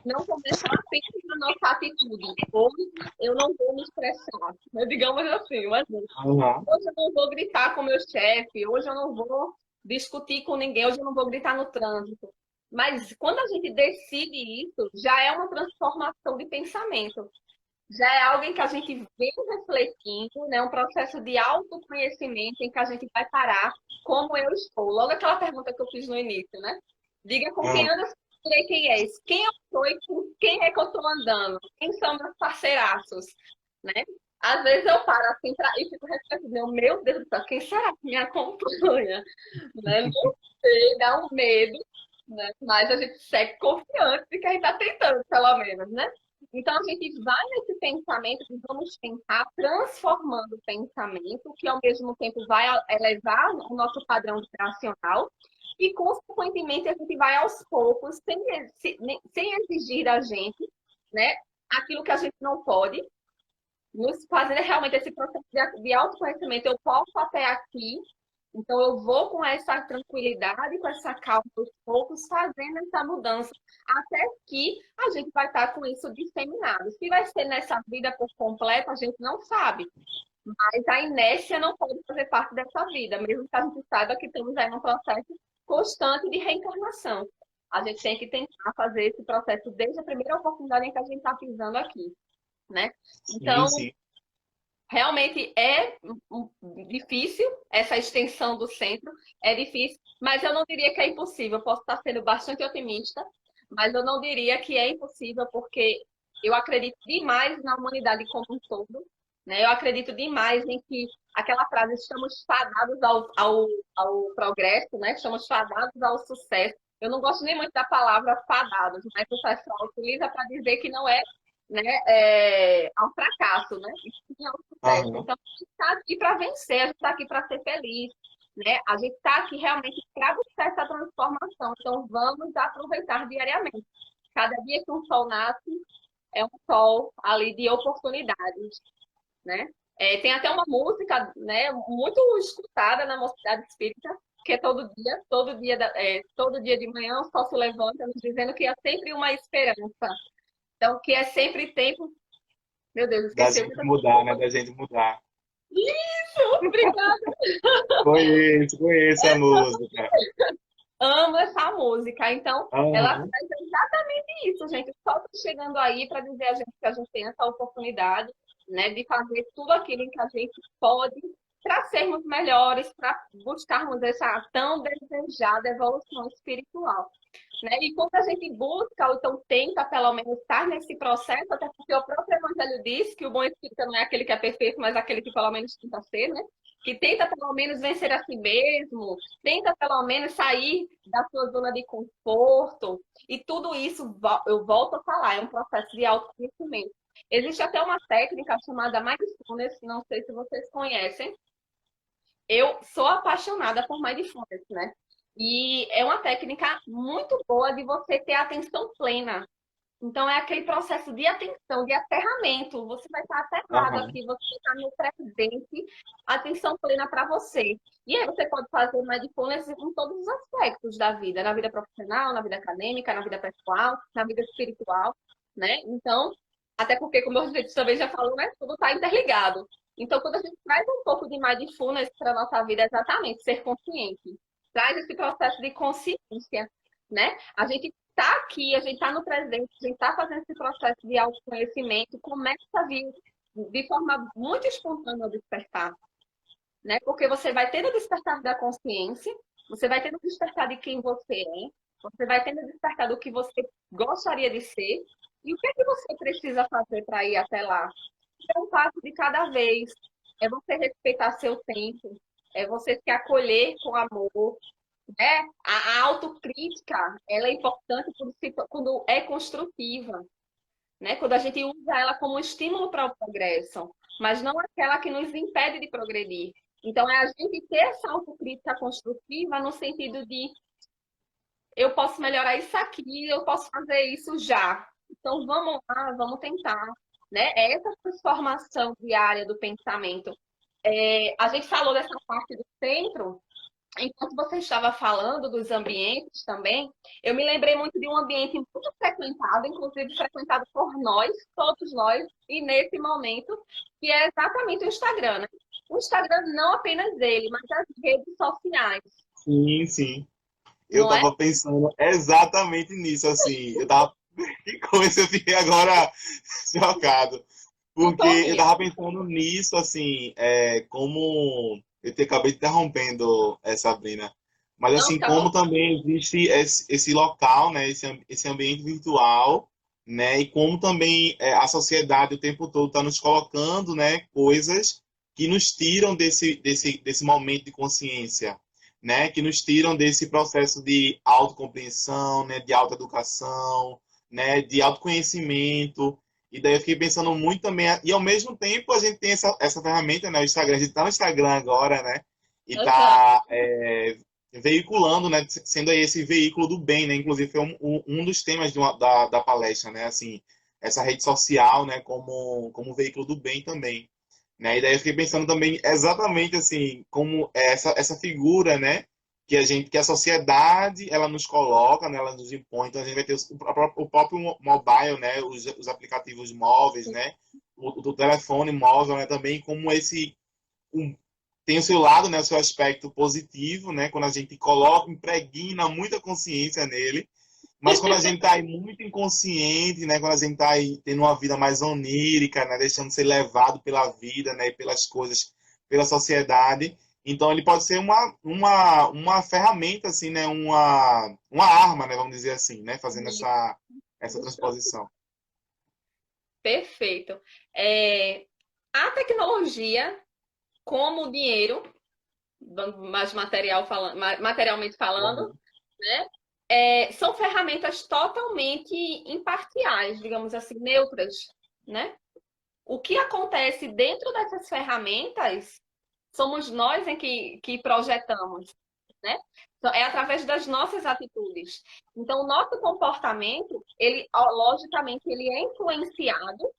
Não começa apenas na nossa atitude. Hoje eu não vou me expressar, né? Digamos assim, mas Aham. hoje eu não vou gritar com meu chefe, hoje eu não vou discutir com ninguém, hoje eu não vou gritar no trânsito. Mas quando a gente decide isso, já é uma transformação de pensamento. Já é algo em que a gente vem refletindo, né? Um processo de autoconhecimento em que a gente vai parar como eu estou. Logo aquela pergunta que eu fiz no início, né? Diga com quem Aham. anda, direi quem és. Quem eu sou e com quem é que eu estou andando? Quem são meus parceiraços? Né? Às vezes eu paro assim e fico refletindo, meu Deus do céu, quem será que me acompanha? Né? Não sei, dá um medo, né? Mas a gente segue confiante de que a gente está tentando, pelo menos, né? Então a gente vai nesse pensamento e vamos tentar transformando o pensamento, que ao mesmo tempo vai elevar o nosso padrão vibracional, e consequentemente a gente vai aos poucos, sem exigir da gente, né? Aquilo que a gente não pode, nos fazer realmente esse processo de autoconhecimento. Eu posso até aqui, então eu vou com essa tranquilidade, com essa calma, aos poucos, fazendo essa mudança, até que a gente vai estar com isso disseminado. Se vai ser nessa vida por completo, a gente não sabe. Mas a inércia não pode fazer parte dessa vida, mesmo que a gente saiba que estamos aí num processo constante de reencarnação. A gente tem que tentar fazer esse processo desde a primeira oportunidade em que a gente está pisando aqui. né? Sim, Então, sim. realmente é difícil essa extensão do centro, é difícil, mas eu não diria que é impossível. Eu posso estar sendo bastante otimista, mas eu não diria que é impossível, porque eu acredito demais na humanidade como um todo, né? Eu acredito demais em que aquela frase, estamos fadados ao progresso, né? Estamos fadados ao sucesso. Eu não gosto nem muito da palavra fadados, mas o pessoal utiliza para dizer que não é, né, ao fracasso, né? E sim ao sucesso. Aham. Então, a gente está aqui para vencer, a gente está aqui para ser feliz, né? A gente está aqui realmente para buscar essa transformação. Então, vamos aproveitar diariamente. Cada dia que um sol nasce, é um sol ali de oportunidades, né? Tem até uma música, né, muito escutada na Mocidade Espírita, que é todo dia de manhã o sol se levanta, nos dizendo que é sempre uma esperança. Então, que é sempre tempo. Meu Deus, Da esqueci o que gente eu mudar, né? Da gente mudar. Isso, obrigada. Conheço a música. Amo essa música. Então, ela Aham. faz exatamente isso, gente. Só tô chegando aí para dizer a gente que a gente tem essa oportunidade, né, de fazer tudo aquilo em que a gente pode para sermos melhores, para buscarmos essa tão desejada evolução espiritual. Né? E quando a gente busca, ou então tenta, pelo menos, estar nesse processo, até porque o próprio Evangelho diz que o bom espírita não é aquele que é perfeito, mas aquele que pelo menos tenta ser, né? Que tenta, pelo menos, vencer a si mesmo, tenta, pelo menos, sair da sua zona de conforto. E tudo isso, eu volto a falar, é um processo de autoconhecimento. Existe até uma técnica chamada Mindfulness, não sei se vocês conhecem. Eu sou apaixonada por Mindfulness, né? E é uma técnica muito boa de você ter atenção plena. Então, é aquele processo de atenção, de aterramento. Você vai estar aterrado Aham. aqui, você está no presente, atenção plena para você. E aí você pode fazer mindfulness em todos os aspectos da vida, na vida profissional, na vida acadêmica, na vida pessoal, na vida espiritual, né? Então, até porque, como a gente também já falou, né? Tudo está interligado. Então, quando a gente traz um pouco de mindfulness para a nossa vida, é exatamente ser consciente. Traz esse processo de consciência, né? A gente está aqui, a gente está no presente, a gente está fazendo esse processo de autoconhecimento, começa a vir de forma muito espontânea ao despertar, né? Porque você vai tendo o despertar da consciência, você vai tendo o despertar de quem você é, você vai tendo o despertar do que você gostaria de ser, e o que é que você precisa fazer para ir até lá? É um passo de cada vez, é você respeitar seu tempo, é você se acolher com amor, né? A autocrítica, ela é importante quando é construtiva, né? Quando a gente usa ela como estímulo para o progresso, mas não aquela que nos impede de progredir. Então, é a gente ter essa autocrítica construtiva no sentido de eu posso melhorar isso aqui, eu posso fazer isso já. Então, vamos lá, vamos tentar. Né? É essa transformação diária do pensamento. A gente falou dessa parte do centro, enquanto você estava falando dos ambientes também, eu me lembrei muito de um ambiente muito frequentado, inclusive frequentado por nós, todos nós, e nesse momento, que é exatamente o Instagram, né? O Instagram não apenas ele, mas as redes sociais, Sim, sim. Eu não é? tava pensando exatamente nisso, assim. Eu tava. Que coisa, eu fiquei agora chocado. Não Porque tô eu rindo. tava pensando nisso, assim, como. Eu te acabei interrompendo, Sabrina. Mas, Não, assim, tá bom. como também existe esse local, né, esse ambiente virtual, né, e como também a sociedade o tempo todo está nos colocando, né, coisas que nos tiram desse momento de consciência, né, que nos tiram desse processo de autocompreensão, né, de autoeducação, né, de autoconhecimento. E daí eu fiquei pensando muito também, e ao mesmo tempo a gente tem essa ferramenta, né, o Instagram, a gente está no Instagram agora, né, e Aham. está veiculando, né, sendo aí esse veículo do bem, né, inclusive foi um dos temas da palestra, né, assim, essa rede social, né, como veículo do bem também, né, e daí eu fiquei pensando também exatamente assim, como essa figura, né, que a sociedade ela nos coloca, né, ela nos impõe, então a gente vai ter o próprio mobile, né, os aplicativos móveis, né, o telefone móvel, né, também como um, tem o seu lado, né, o seu aspecto positivo, né, quando a gente coloca, impregna muita consciência nele, Mas quando a gente tá aí muito inconsciente, né? Quando a gente tá aí tendo uma vida mais onírica, né? Deixando de ser levado pela vida, né? E pelas coisas, pela sociedade. Então ele pode ser uma ferramenta, assim, né? Uma arma, né? Vamos dizer assim, né? Fazendo essa transposição. Perfeito. É, a tecnologia, como o dinheiro, mais materialmente falando, Uhum. né? São ferramentas totalmente imparciais, digamos assim, neutras, né? O que acontece dentro dessas ferramentas somos nós que projetamos, né? Então, é através das nossas atitudes. Então, o nosso comportamento, ele, logicamente, ele é influenciado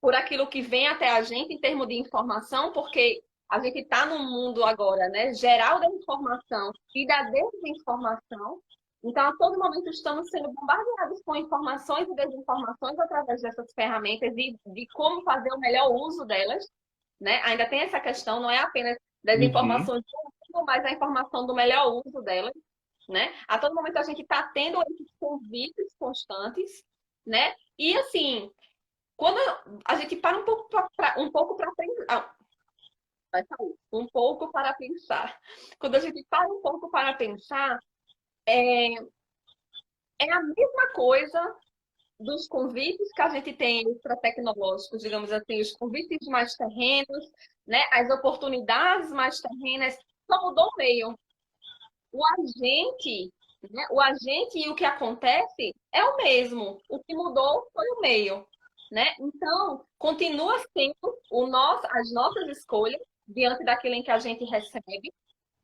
por aquilo que vem até a gente em termos de informação, porque a gente está num mundo agora, né, geral da informação e da desinformação. Então, a todo momento estamos sendo bombardeados com informações e desinformações através dessas ferramentas e de como fazer o melhor uso delas, né? Ainda tem essa questão, não é apenas das Uhum. informações, mas a informação do melhor uso delas, né? A todo momento a gente está tendo esses convites constantes, né? E assim, quando a gente para um pouco para pensar, vai sair, um pouco para pensar. Quando a gente para um pouco para pensar, é, é a mesma coisa dos convites que a gente tem para tecnológicos, digamos assim, os convites mais terrenos, né? As oportunidades mais terrenas, só mudou o meio. O agente, né? O agente e o que acontece é o mesmo. O que mudou foi o meio, né? Então, continua sendo as nossas escolhas diante daquilo em que a gente recebe,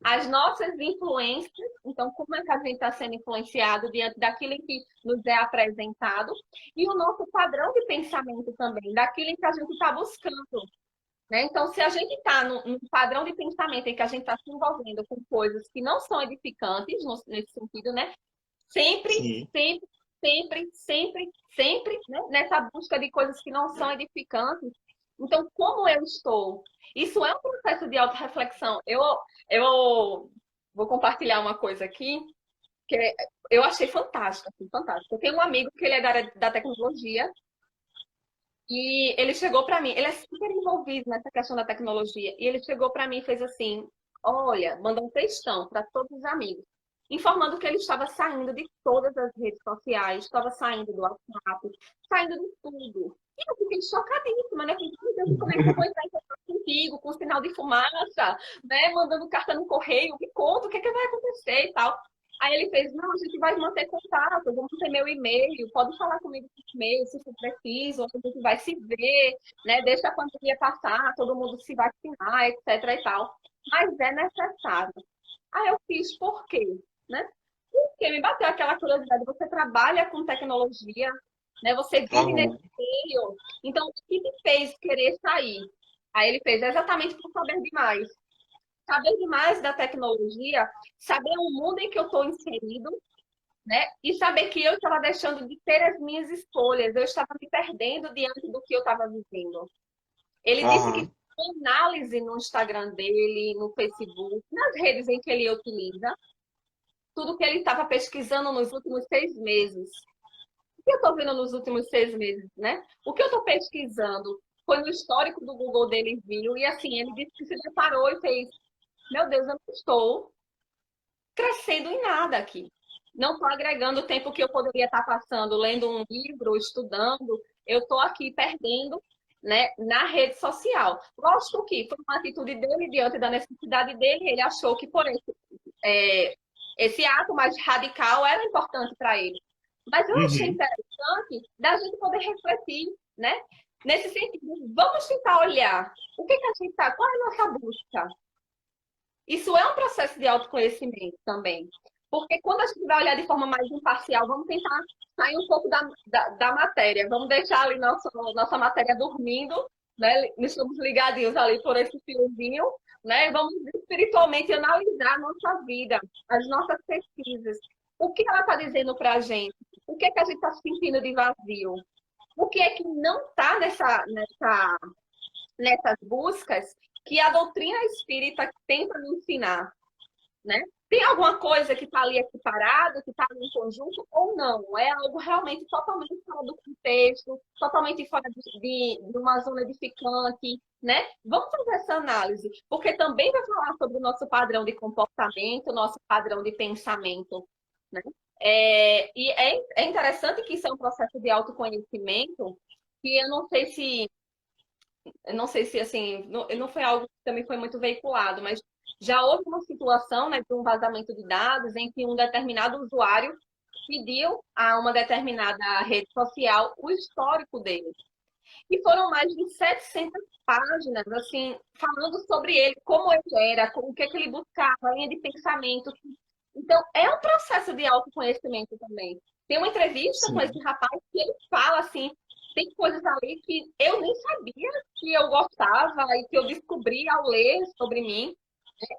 as nossas influências, então como é que a gente está sendo influenciado diante daquilo em que nos é apresentado, e o nosso padrão de pensamento também, daquilo em que a gente está buscando. Né? Então, se a gente está num padrão de pensamento em que a gente está se envolvendo com coisas que não são edificantes, nesse sentido, né? Sempre, Sim. sempre, sempre, né? Nessa busca de coisas que não são edificantes. Então, como eu estou? Isso é um processo de autorreflexão. Eu vou compartilhar uma coisa aqui que eu achei fantástica, assim, fantástica. Eu tenho um amigo que ele é da área da tecnologia e ele chegou para mim, ele é super envolvido nessa questão da tecnologia, e ele chegou para mim e fez assim: olha, mandou um textão para todos os amigos, informando que ele estava saindo de todas as redes sociais, estava saindo do WhatsApp, saindo de tudo. E eu fiquei chocadíssima, né? Eu falei, meu Deus, como é que eu vou entrar em contato contigo, com sinal de fumaça, né? Mandando carta no correio, me conta o que é que vai acontecer e tal. Aí ele fez, não, a gente vai manter contato, vamos ter meu e-mail, pode falar comigo por e-mail, se for preciso, a gente vai se ver, né? Deixa a pandemia passar, todo mundo se vacinar, etc e tal. Mas é necessário. Aí eu fiz, por quê? Né? Porque me bateu aquela curiosidade, você trabalha com tecnologia, né? Você vive nesse Aham. meio, então o que me fez querer sair? Aí ele fez exatamente por saber demais. Saber demais da tecnologia, saber o mundo em que eu estou inserido, né? E saber que eu estava deixando de ter as minhas escolhas, eu estava me perdendo diante do que eu estava vivendo. Ele disse que Aham. tem análise no Instagram dele, no Facebook, nas redes em que ele utiliza, tudo que ele estava pesquisando nos últimos 6 meses. O que eu estou vendo nos últimos 6 meses, né? O que eu estou pesquisando foi no histórico do Google dele, viu? E assim, ele disse que se deparou e fez: meu Deus, eu não estou crescendo em nada aqui. Não estou agregando o tempo que eu poderia estar passando lendo um livro, estudando. Eu estou aqui perdendo, né, na rede social. Lógico que foi uma atitude dele diante da necessidade dele. Ele achou que por esse ato mais radical era importante para ele. Mas eu achei Uhum. interessante da gente poder refletir, né? Nesse sentido, vamos tentar olhar o que a gente está, qual é a nossa busca? Isso é um processo de autoconhecimento também. Porque quando a gente vai olhar de forma mais imparcial, vamos tentar sair um pouco da matéria. Vamos deixar ali nossa matéria dormindo, né? Estamos ligadinhos ali por esse fiozinho, né? Vamos espiritualmente analisar a nossa vida, as nossas pesquisas. O que ela está dizendo para a gente? O que é que a gente está sentindo de vazio? O que é que não está nessas buscas que a doutrina espírita tenta me ensinar, né? Tem alguma coisa que está ali equiparado, que está ali em conjunto, ou não? É algo realmente totalmente fora do contexto, totalmente fora de uma zona edificante, né? Vamos fazer essa análise, porque também vai falar sobre o nosso padrão de comportamento, nosso padrão de pensamento, né? É interessante que isso é um processo de autoconhecimento, que eu não sei se assim, não foi algo que também foi muito veiculado, mas já houve uma situação, né, de um vazamento de dados em que um determinado usuário pediu a uma determinada rede social o histórico dele. E foram mais de 700 páginas, assim, falando sobre ele, como ele era, o que, é que ele buscava, a linha de pensamento. Então, é um processo de autoconhecimento também. Tem uma entrevista com esse Sim. rapaz que ele fala assim, tem coisas ali que eu nem sabia que eu gostava e que eu descobri ao ler sobre mim.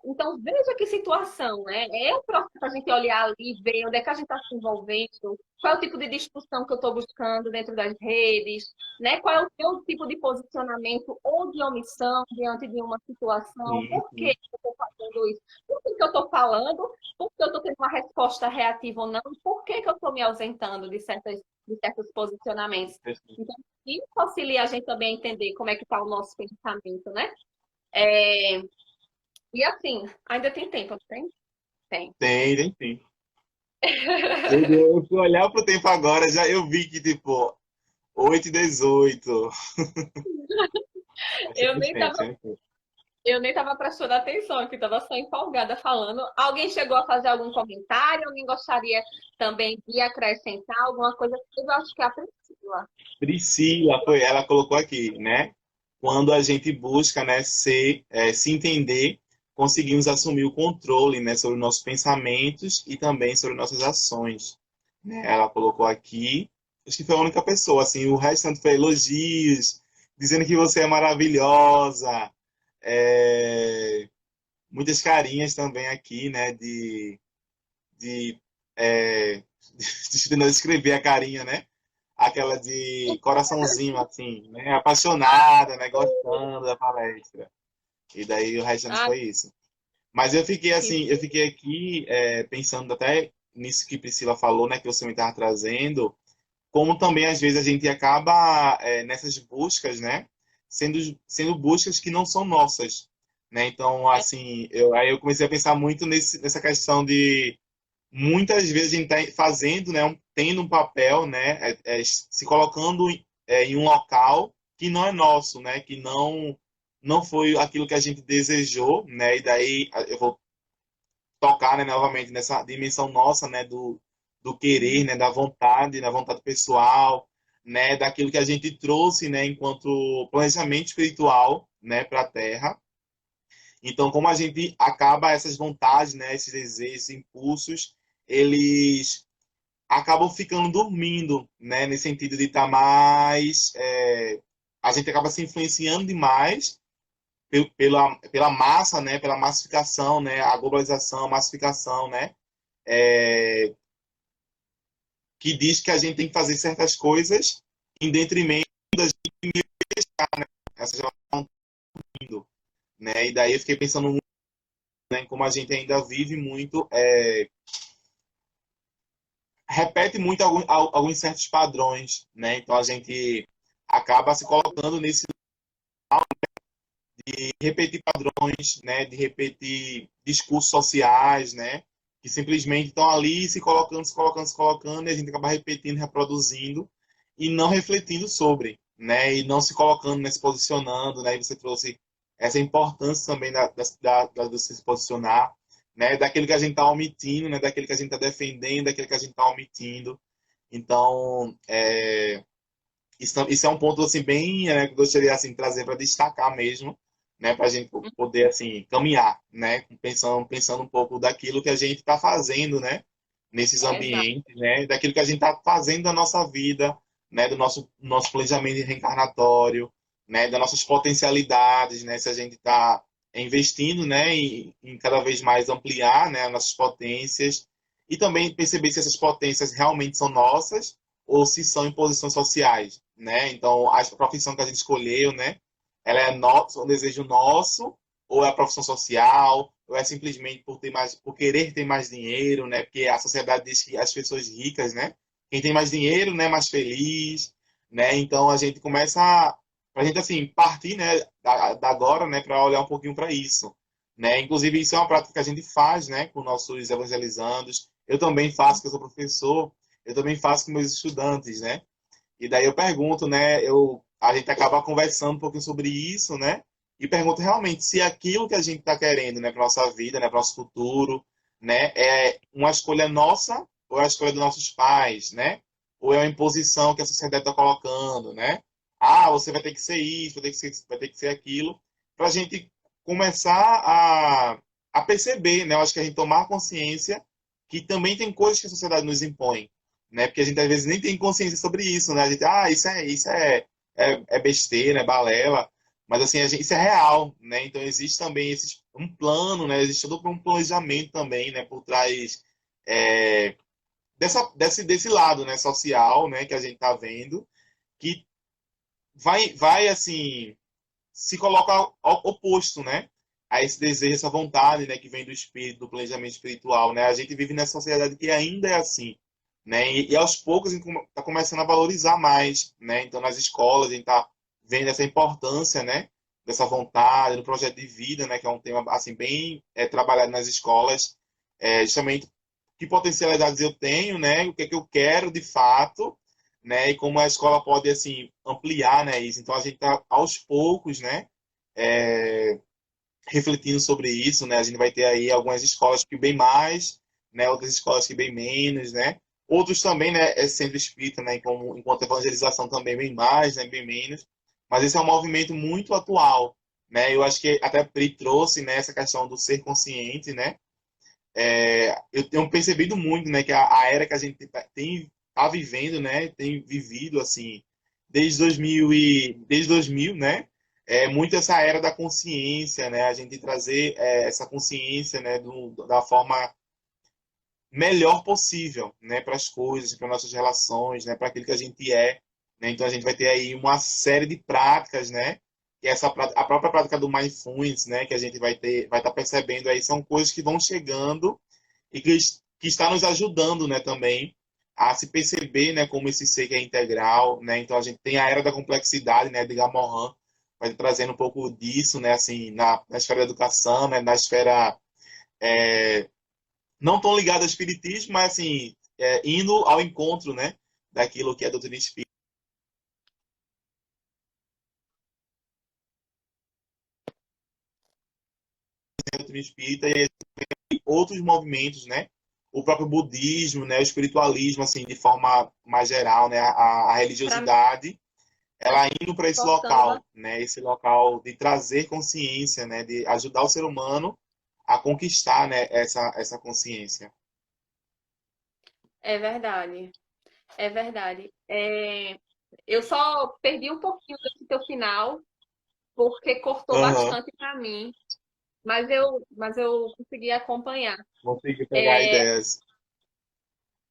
Então, veja que situação, né? É o próximo para a gente olhar ali e ver onde é que a gente está se envolvendo, qual é o tipo de discussão que eu estou buscando dentro das redes, né? Qual é o meu tipo de posicionamento ou de omissão diante de uma situação, Sim, por que sim. eu estou fazendo isso, por que eu estou falando, por que eu estou tendo uma resposta reativa ou não, por que eu estou me ausentando de certos posicionamentos. Então, isso auxilia a gente também a entender como é que está o nosso pensamento, né? É, e assim, ainda tem tempo, não tem? Tem. Tem. Eu fui olhar pro tempo agora, já eu vi que, tipo, 8h18. Eu Bastante nem tempo, tava, bastante tempo. eu nem tava prestando atenção, que estava só empolgada falando. Alguém chegou a fazer algum comentário? Alguém gostaria também de acrescentar alguma coisa? Eu acho que é a Priscila. Priscila, foi ela colocou aqui, né? Quando a gente busca, né, se entender, conseguimos assumir o controle, né, sobre nossos pensamentos e também sobre nossas ações, né? Ela colocou aqui, acho que foi a única pessoa, assim, o restante foi elogios, dizendo que você é maravilhosa, é, muitas carinhas também aqui, né, de, é, de descrever a carinha, né? Aquela de coraçãozinho, assim, né? Apaixonada, né? Gostando da palestra. E daí o restante Ah, foi isso. Mas eu fiquei que assim, eu fiquei aqui pensando até nisso que Priscila falou, né? Que você me estava trazendo, como também às vezes a gente acaba nessas buscas, né? Sendo buscas que não são nossas, né? Então, é assim, aí eu comecei a pensar muito nessa questão de muitas vezes a gente está fazendo, né, tendo um papel, né, se colocando em um local que não é nosso, né, que não foi aquilo que a gente desejou, né, e daí eu vou tocar, né, novamente nessa dimensão nossa, né, do querer, né, da vontade pessoal, né, daquilo que a gente trouxe, né, enquanto planejamento espiritual, né, para a Terra. Então, como a gente acaba essas vontades, né, esses desejos, esses impulsos, eles acabam ficando dormindo, né? Nesse sentido de estar mais. A gente acaba se influenciando demais pela massa, né? Pela massificação, né? A globalização, a massificação, né? É, que diz que a gente tem que fazer certas coisas em detrimento dessas já estão indo, né? E daí eu fiquei pensando muito, né, em como a gente ainda vive muito, repete muito alguns certos padrões, né? Então a gente acaba se colocando nesse de repetir padrões, né, de repetir discursos sociais, né, que simplesmente estão ali se colocando, se colocando, se colocando, e a gente acaba repetindo, reproduzindo e não refletindo sobre, né, e não se colocando, né, se posicionando, né, e você trouxe essa importância também de você se posicionar, né, daquilo que a gente está omitindo, né, daquilo que a gente está defendendo, daquilo que a gente está omitindo. Então, isso é um ponto assim bem, que eu gostaria assim trazer para destacar mesmo, né, para a gente poder assim caminhar, né, pensando um pouco daquilo que a gente está fazendo, né, nesses exato. ambientes, né, daquilo que a gente está fazendo da nossa vida, né, do nosso planejamento reencarnatório, né, das nossas potencialidades, né, se a gente está investindo, né, em cada vez mais ampliar, né, as nossas potências e também perceber se essas potências realmente são nossas ou se são imposições sociais, né? Então, a profissão que a gente escolheu, né? Ela é nosso, um desejo nosso, ou é a profissão social, ou é simplesmente por ter mais, por querer ter mais dinheiro, né? Porque a sociedade diz que as pessoas ricas, né? Quem tem mais dinheiro, né, mais feliz, né? Então a gente começa a gente assim partir, né, da agora, né, para olhar um pouquinho para isso, né? Inclusive isso é uma prática que a gente faz, né, com nossos evangelizandos. Eu também faço, que eu sou professor, eu também faço com meus estudantes, né? E daí eu pergunto, né? A gente acaba conversando um pouquinho sobre isso, né? E pergunto realmente se aquilo que a gente está querendo, né, para nossa vida, né, para nosso futuro, né, é uma escolha nossa ou é a escolha dos nossos pais, né? Ou é uma imposição que a sociedade está colocando, né? Ah, você vai ter que ser isso, vai ter que ser aquilo, para a gente começar a perceber, né? Eu acho que a gente tomar consciência que também tem coisas que a sociedade nos impõe, né? Porque a gente às vezes nem tem consciência sobre isso, né? A gente, é besteira, é balela, mas assim, isso é real, né? Então existe também um plano, né? Existe todo um planejamento também, né? Por trás desse lado, né? Social, né? Que a gente está vendo, que vai assim se coloca ao oposto, né? A esse desejo, essa vontade, né, que vem do espírito, do planejamento espiritual, né? A gente vive nessa sociedade que ainda é assim, né? E aos poucos a gente está começando a valorizar mais, né? Então nas escolas a gente está vendo essa importância, né? Dessa vontade, do projeto de vida, né? Que é um tema assim bem trabalhado nas escolas, justamente que potencialidades eu tenho, né? O que é que eu quero de fato, né? E como a escola pode assim ampliar, né? Isso. Então a gente está aos poucos, né? é, Refletindo sobre isso, né? A gente vai ter aí algumas escolas que bem mais, né? Outras escolas que bem menos, né? Outros também, né? É centro espírita, né? Enquanto evangelização também bem mais, né? Bem menos. Mas esse é um movimento muito atual, né? Eu acho que até Pri trouxe, né? Essa questão do ser consciente, né? Eu tenho percebido muito, né? Que a era que a gente tá vivendo, né? Tem vivido assim desde 2000, né? Muito essa era da consciência, né? A gente trazer essa consciência, né? Da forma melhor possível, né? Para as coisas, para nossas relações, né? Para aquilo que a gente é, né? Então a gente vai ter aí uma série de práticas, né? E a própria prática do mindfulness, né? Que a gente vai estar percebendo aí são coisas que vão chegando e que está nos ajudando, né? Também a se perceber, né? Como esse ser que é integral, né? Então a gente tem a era da complexidade, né? De Morin vai trazendo um pouco disso, né? Assim, na esfera da educação, né? Na esfera não tão ligada ao espiritismo, mas assim, indo ao encontro, né? Daquilo que é a doutrina espírita, e outros movimentos, né? O próprio budismo, né? O espiritualismo, assim, de forma mais geral, né? A Para mim, religiosidade, ela indo para esse reforçando local, né? Esse local de trazer consciência, né? De ajudar o ser humano a conquistar, né? Essa consciência. é verdade, é verdade. Eu só perdi um pouquinho desse teu final, porque cortou Aham. bastante para mim, mas eu consegui acompanhar. Consegui pegar É, ideias.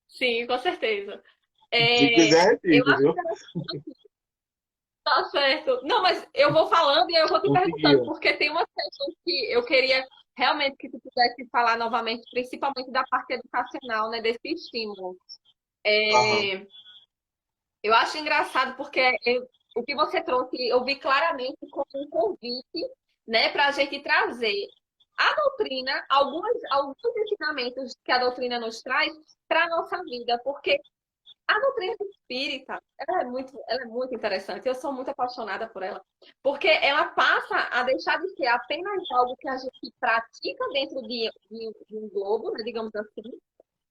sim, com certeza. Se É, quiser, eu repito, acho viu? que tá certo. Não, mas eu vou falando e eu vou te perguntando, Conseguiu. porque tem umas questões que eu queria realmente que tu pudesse falar novamente, principalmente da parte educacional, né, desse estímulo. Aham. É, eu acho engraçado porque o que você trouxe, eu vi claramente como um convite, né, para a gente trazer a doutrina, alguns ensinamentos que a doutrina nos traz para a nossa vida, porque a doutrina espírita, ela é muito interessante. Eu sou muito apaixonada por ela, porque ela passa a deixar de ser apenas algo que a gente pratica dentro de um globo, né, digamos assim,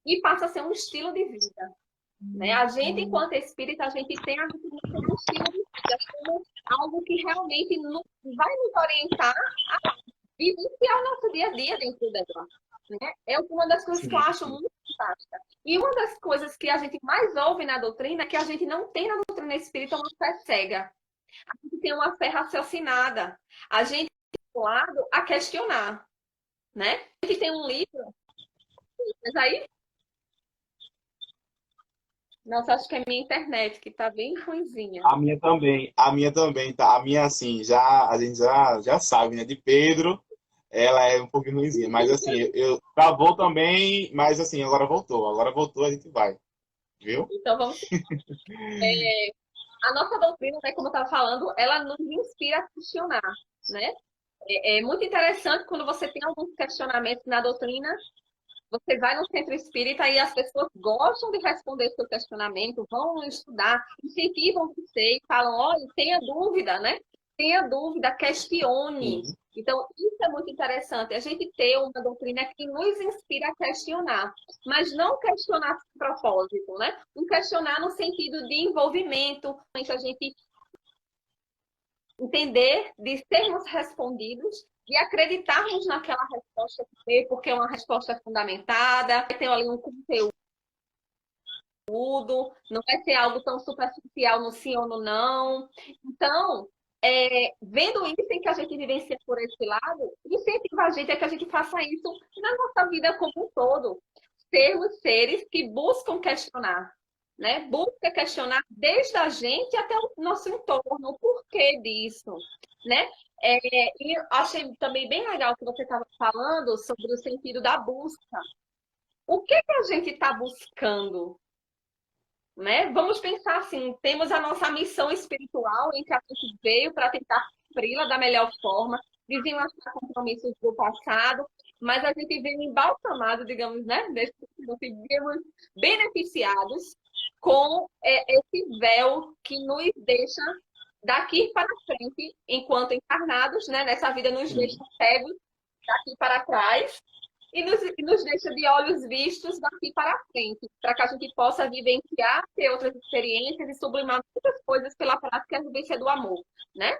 e passa a ser um estilo de vida. Né? A gente, enquanto espírita, a gente tem a doutrina como um estilo de vida, como algo que realmente vai nos orientar a vivenciar o nosso dia a dia dentro dela. Né? É uma das coisas que eu Sim, acho sim. muito fantástica. E uma das coisas que a gente mais ouve na doutrina, que a gente não tem na doutrina espírita, é uma fé cega. A gente tem uma fé raciocinada. A gente tem um lado a questionar. Né? A gente tem um livro, mas aí, nossa, acho que é minha internet, que tá bem ruinzinha. A minha também, tá? A minha, assim, já, a gente já sabe, né? De Pedro, ela é um pouquinho ruimzinha. Mas assim, eu travou também, mas assim, agora voltou. Agora voltou, a gente vai. Viu? Então vamos. A nossa doutrina, né, como eu estava falando, ela nos inspira a questionar, né? É muito interessante quando você tem alguns questionamentos na doutrina, você vai no centro espírita e as pessoas gostam de responder seu questionamento, vão estudar, incentivam você e falam, olha, tenha dúvida, né? Tenha dúvida, questione. Sim. Então, isso é muito interessante, a gente ter uma doutrina que nos inspira a questionar, mas não questionar sem propósito, né? Um questionar no sentido de envolvimento, a gente entender, de sermos respondidos, de acreditarmos naquela resposta que tem, porque é uma resposta fundamentada, tem ali um conteúdo, não vai ser algo tão superficial no sim ou no não. Então, vendo isso em que a gente vivencia por esse lado, incentiva a gente a que a gente faça isso na nossa vida como um todo. Sermos seres que buscam questionar, né? Busca questionar desde a gente até o nosso entorno, o porquê disso, né? E eu achei também bem legal que você estava falando sobre o sentido da busca. O que que a gente está buscando, né? Vamos pensar assim, temos a nossa missão espiritual em que a gente veio para tentar cumpri-la da melhor forma, desenlaçar compromissos do passado, mas a gente veio embalsamado, digamos, né? Conseguimos beneficiados com esse véu que nos deixa daqui para frente, enquanto encarnados, né? Nessa vida nos deixa cegos daqui para trás e nos deixa de olhos vistos daqui para frente, para que a gente possa vivenciar, ter outras experiências e sublimar muitas coisas pela prática e a vivência do amor, né?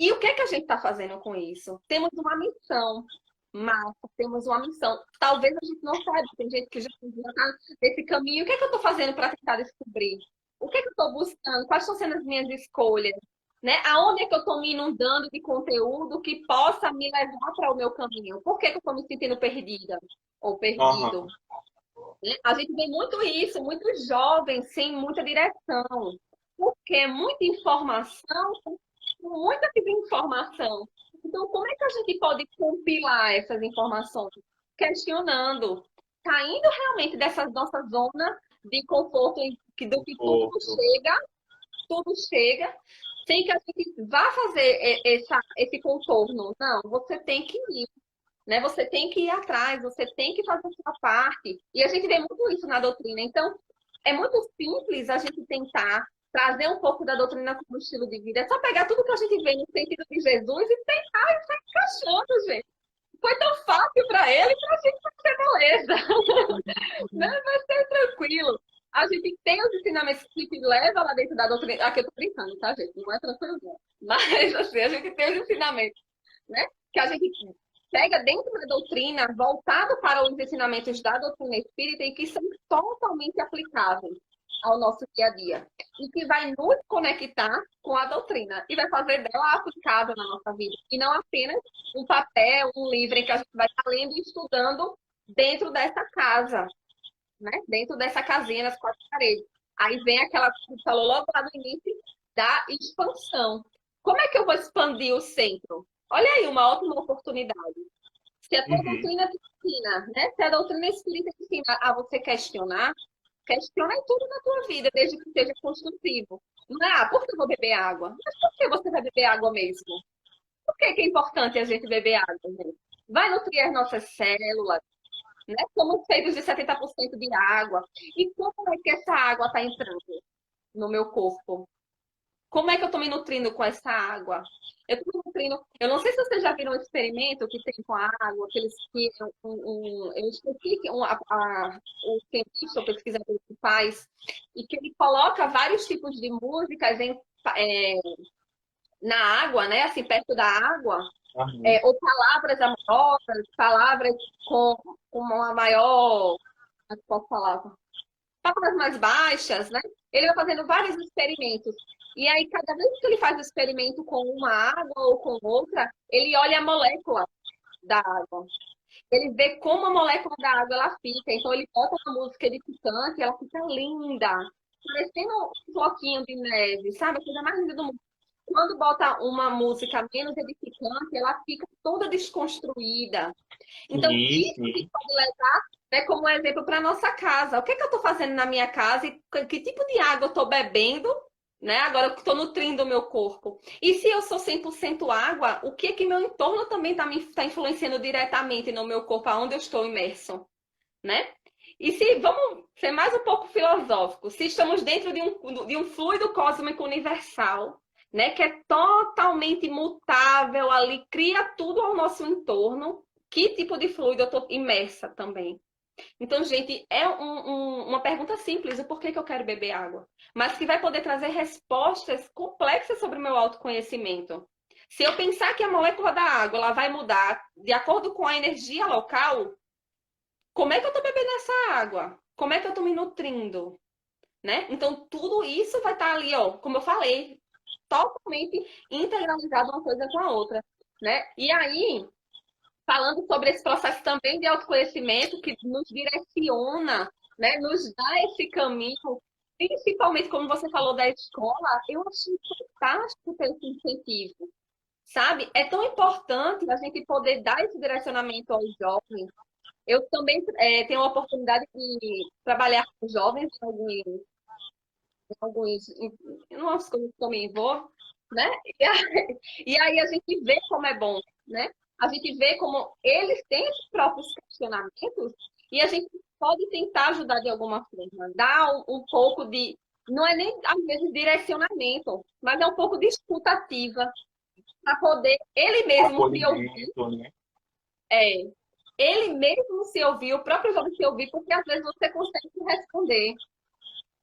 E o que é que a gente está fazendo com isso? Temos uma missão, Marta, temos uma missão. Talvez a gente não saiba, tem gente que já está nesse caminho. O que é que eu estou fazendo para tentar descobrir? O que é que eu estou buscando? Quais estão sendo as minhas escolhas? Né? Aonde é que eu estou me inundando de conteúdo que possa me levar para o meu caminho? Por que, que eu estou me sentindo perdida ou perdido? Aham. Né? A gente vê muito isso, muitos jovens sem muita direção, porque é muita informação, muita desinformação. Então, como é que a gente pode compilar essas informações? Questionando, saindo realmente dessa nossa zona de conforto, do que Conforto. tudo chega, sem que a gente vá fazer esse contorno. Não, você tem que ir, né? Você tem que ir atrás, você tem que fazer a sua parte. E a gente vê muito isso na doutrina. Então, é muito simples a gente tentar trazer um pouco da doutrina como estilo de vida. É só pegar tudo que a gente vê no sentido de Jesus e tentar e sair encaixando, gente. Foi tão fácil para ele, para a gente vai ser beleza. Né? Vai ser tranquilo. A gente tem os ensinamentos que a gente leva lá dentro da doutrina. Aqui eu tô brincando, tá, gente? Não é tranquilo, não. Mas, assim, a gente tem os ensinamentos, né? Que a gente pega dentro da doutrina, voltado para os ensinamentos da doutrina espírita e que são totalmente aplicáveis ao nosso dia a dia. E que vai nos conectar com a doutrina e vai fazer dela aplicável na nossa vida. E não apenas um papel, um livro em que a gente vai estar lendo e estudando dentro dessa casa, né? Dentro dessa casinha nas quatro paredes. Aí vem aquela que você falou logo lá no início da expansão. Como é que eu vou expandir o centro? Olha aí, uma ótima oportunidade. Se a tua Uhum. doutrina te ensina, né? Se a doutrina espírita te ensina a você questionar, questiona em tudo na tua vida, desde que seja construtivo. Não é, por que eu vou beber água? Mas por que você vai beber água mesmo? Por que é importante a gente beber água, gente? Vai nutrir as nossas células, né? Somos feitos de 70% de água. E como é que essa água está entrando no meu corpo? Como é que eu estou me nutrindo com essa água? Eu estou me nutrindo. Eu não sei se vocês já viram um experimento que tem com a água, aqueles que eu esqueci que o cientista, o pesquisador que faz, e que ele coloca vários tipos de músicas é, na água, né? Assim, perto da água, Aham. ou palavras amorosas, palavras com uma maior. Como é que eu posso falar? Palavras mais baixas, né? Ele vai fazendo vários experimentos. E aí, cada vez que ele faz o experimento com uma água ou com outra, ele olha a molécula da água. Ele vê como a molécula da água ela fica. Então, ele bota uma música edificante e ela fica linda. Parecendo um floquinho de neve, sabe? A coisa mais linda do mundo. quando bota uma música menos edificante, ela fica toda desconstruída. Então, Sim, isso a gente sim. pode levar, né, como exemplo para a nossa casa. O que é que eu estou fazendo na minha casa e que tipo de água eu estou bebendo, né? Agora que estou nutrindo o meu corpo. E se eu sou 100% água, o que é que meu entorno também está tá influenciando diretamente no meu corpo, aonde eu estou imerso, né? E se vamos ser mais um pouco filosóficos, se estamos dentro de um fluido cósmico universal, né, que é totalmente mutável, ali cria tudo ao nosso entorno, que tipo de fluido eu estou imersa também? Então, gente, é uma pergunta simples, o porquê que eu quero beber água, mas que vai poder trazer respostas complexas sobre o meu autoconhecimento. Se eu pensar que a molécula da água ela vai mudar de acordo com a energia local, como é que eu estou bebendo essa água? Como é que eu estou me nutrindo? Né? Então, tudo isso vai estar ali, ó, como eu falei, totalmente integralizado uma coisa com a outra. Né? E aí, falando sobre esse processo também de autoconhecimento que nos direciona, né, nos dá esse caminho, principalmente como você falou da escola, eu achei fantástico ter esse incentivo, sabe? É tão importante a gente poder dar esse direcionamento aos jovens. Eu também tenho a oportunidade de trabalhar com jovens em algumas coisas que eu me envolvo, né? E aí a gente vê como é bom, né? A gente vê como eles têm os próprios questionamentos e a gente pode tentar ajudar de alguma forma, dar um pouco de, não é nem às vezes direcionamento, mas é um pouco de escutativa para poder ele mesmo se ouvir, Acolhimento, né? é, ele mesmo se ouvir, o próprio jovem se ouvir, porque às vezes você consegue responder.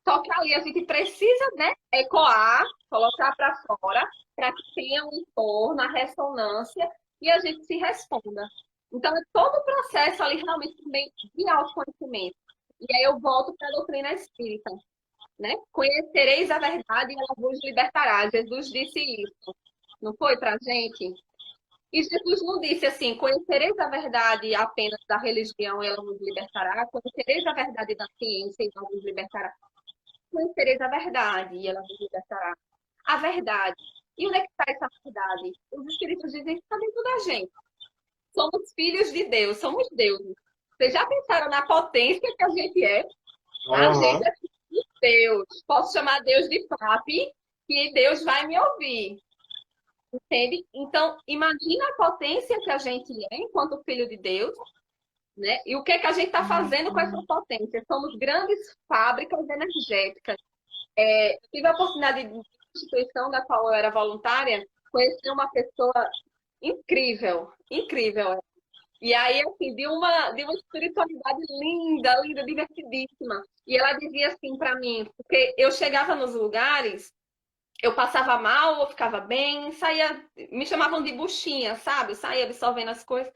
Só que ali a gente precisa, né, ecoar, colocar para fora, para que tenha um entorno, a ressonância e a gente se responda. Então, é todo o processo ali realmente também de autoconhecimento. E aí eu volto para a doutrina espírita, né? Conhecereis a verdade e ela vos libertará. Jesus disse isso, não foi para a gente? E Jesus não disse assim: conhecereis a verdade apenas da religião e ela vos libertará, conhecereis a verdade da ciência e ela vos libertará. Conhecereis a verdade e ela vos libertará. A verdade. E onde é que está essa verdade? Os Espíritos dizem que está dentro da gente. Somos filhos de Deus, somos deuses. Vocês já pensaram na potência que a gente é? A gente Aham. é filho de Deus. Posso chamar Deus de papi, que Deus vai me ouvir. Entende? Então, imagina a potência que a gente é enquanto filho de Deus, né? E o que é que a gente está fazendo com essa potência? Somos grandes fábricas energéticas. Tive a oportunidade de instituição da qual eu era voluntária, conhecer uma pessoa incrível, incrível. E aí, assim, de uma espiritualidade linda, linda, divertidíssima. E ela dizia assim para mim, porque eu chegava nos lugares, eu passava mal, eu ficava bem, saía, me chamavam de buchinha, sabe? Eu saía absorvendo as coisas.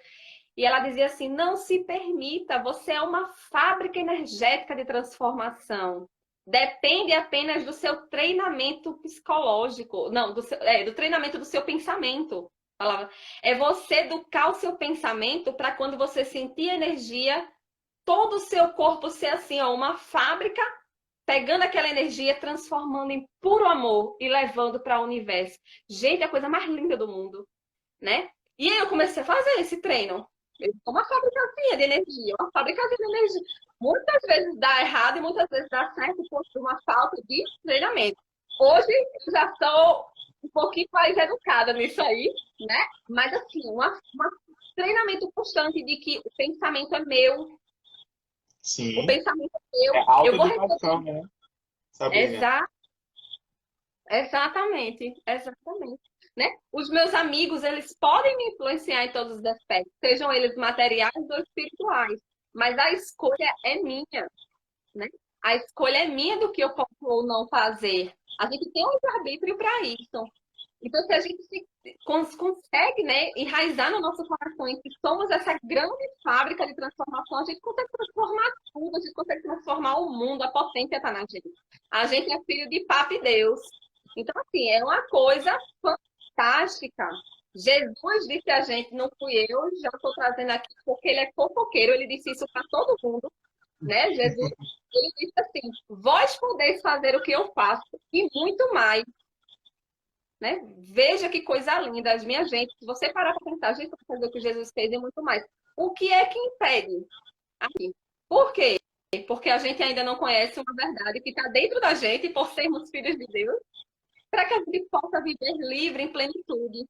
E ela dizia assim: não se permita, você é uma fábrica energética de transformação. Depende apenas do seu treinamento psicológico, não, do treinamento do seu pensamento. Falava. É você educar o seu pensamento para quando você sentir energia, todo o seu corpo ser assim, ó, uma fábrica, pegando aquela energia, transformando em puro amor e levando para o universo. Gente, é a coisa mais linda do mundo, né? E aí eu comecei a fazer esse treino. Eu sou uma fabricazinha de energia, uma fabricazinha de energia. Muitas vezes dá errado e muitas vezes dá certo por uma falta de treinamento. Hoje eu já estou um pouquinho mais educada nisso aí, né? Mas assim, treinamento constante de que o pensamento é meu, o Sim. pensamento é É meu, eu vou autoeducação, receber. né, Sabrina? Exa Exatamente, exatamente. Né? Os meus amigos, eles podem me influenciar em todos os aspectos, sejam eles materiais ou espirituais, mas a escolha é minha, né? A escolha é minha do que eu posso ou não fazer. A gente tem um livre-arbítrio para isso. Então, se a gente consegue, né, enraizar no nosso coração em que somos essa grande fábrica de transformação, a gente consegue transformar tudo, a gente consegue transformar o mundo, a potência está na gente. A gente é filho de Papo e Deus. Então, assim, é uma coisa fantástica. Jesus disse a gente, não fui eu, já estou trazendo aqui, porque ele é fofoqueiro, ele disse isso para todo mundo, né? Jesus, ele disse assim: vós podeis fazer o que eu faço e muito mais. né? Veja que coisa linda, minha gente. Se você parar para pensar, gente, para fazer o que Jesus fez e muito mais. O que é que impede? Aqui. Por quê? Porque a gente ainda não conhece uma verdade que está dentro da gente, por sermos filhos de Deus, para que a gente possa viver livre em plenitude,